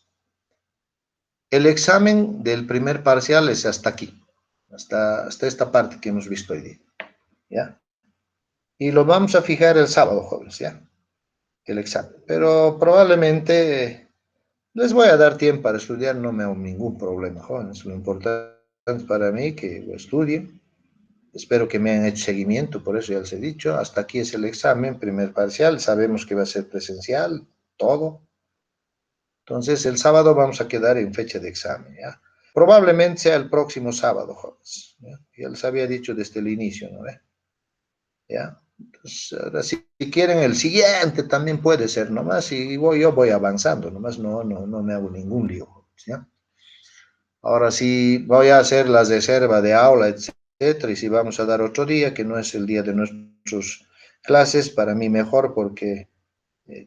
El examen del primer parcial es hasta aquí, hasta esta parte que hemos visto hoy día. ¿Ya? Y lo vamos a fijar el sábado, jóvenes, ¿ya? El examen. Pero probablemente les voy a dar tiempo para estudiar, no me hago ningún problema, jóvenes. Lo importante para mí es que lo estudien. Espero que me hayan hecho seguimiento, por eso ya les he dicho. Hasta aquí es el examen, primer parcial. Sabemos que va a ser presencial, todo. Entonces, el sábado vamos a quedar en fecha de examen, ¿ya? Probablemente sea el próximo sábado, jóvenes. ¿Ya? Ya les había dicho desde el inicio, ¿no? ¿Ya? Entonces, ahora, si quieren el siguiente también puede ser, nomás, y yo voy avanzando, nomás no me hago ningún lío, ¿ya? Ahora sí voy a hacer las reservas de aula, etcétera, y si vamos a dar otro día, que no es el día de nuestras clases, para mí mejor porque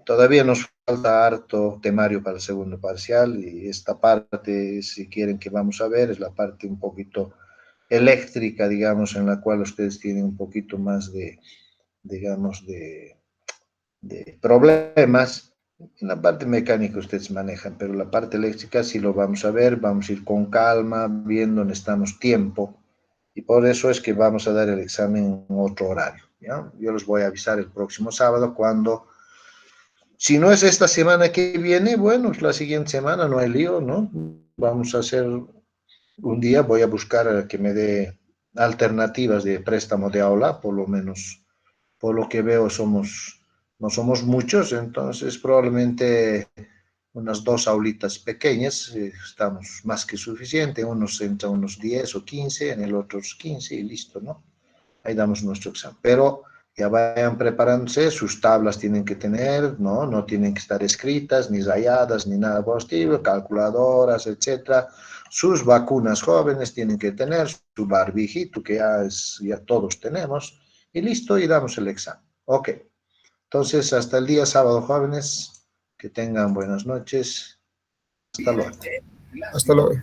todavía nos falta harto temario para el segundo parcial y esta parte, si quieren que vamos a ver, es la parte un poquito eléctrica, digamos, en la cual ustedes tienen un poquito más de, digamos, de problemas. En la parte mecánica ustedes manejan, pero la parte eléctrica sí lo vamos a ver, vamos a ir con calma, viendo, necesitamos tiempo, y por eso es que vamos a dar el examen en otro horario, ¿ya? Yo les voy a avisar el próximo sábado cuando Si no es esta semana que viene, bueno, es la siguiente semana, no hay lío, ¿no? Vamos a hacer un día, voy a buscar que me dé alternativas de préstamo de aula, por lo menos, por lo que veo, no somos muchos, entonces probablemente unas 2 aulitas pequeñas, estamos más que suficiente, unos entre unos 10 o 15, en el otro 15 y listo, ¿no? Ahí damos nuestro examen. Pero ya vayan preparándose, sus tablas tienen que tener, ¿no? No tienen que estar escritas, ni rayadas, ni nada por el estilo, calculadoras, etcétera. Sus vacunas jóvenes tienen que tener, su barbijito, que ya todos tenemos, y listo, y damos el examen. Ok. Entonces, hasta el día sábado, jóvenes, que tengan buenas noches. Hasta luego. Hasta luego.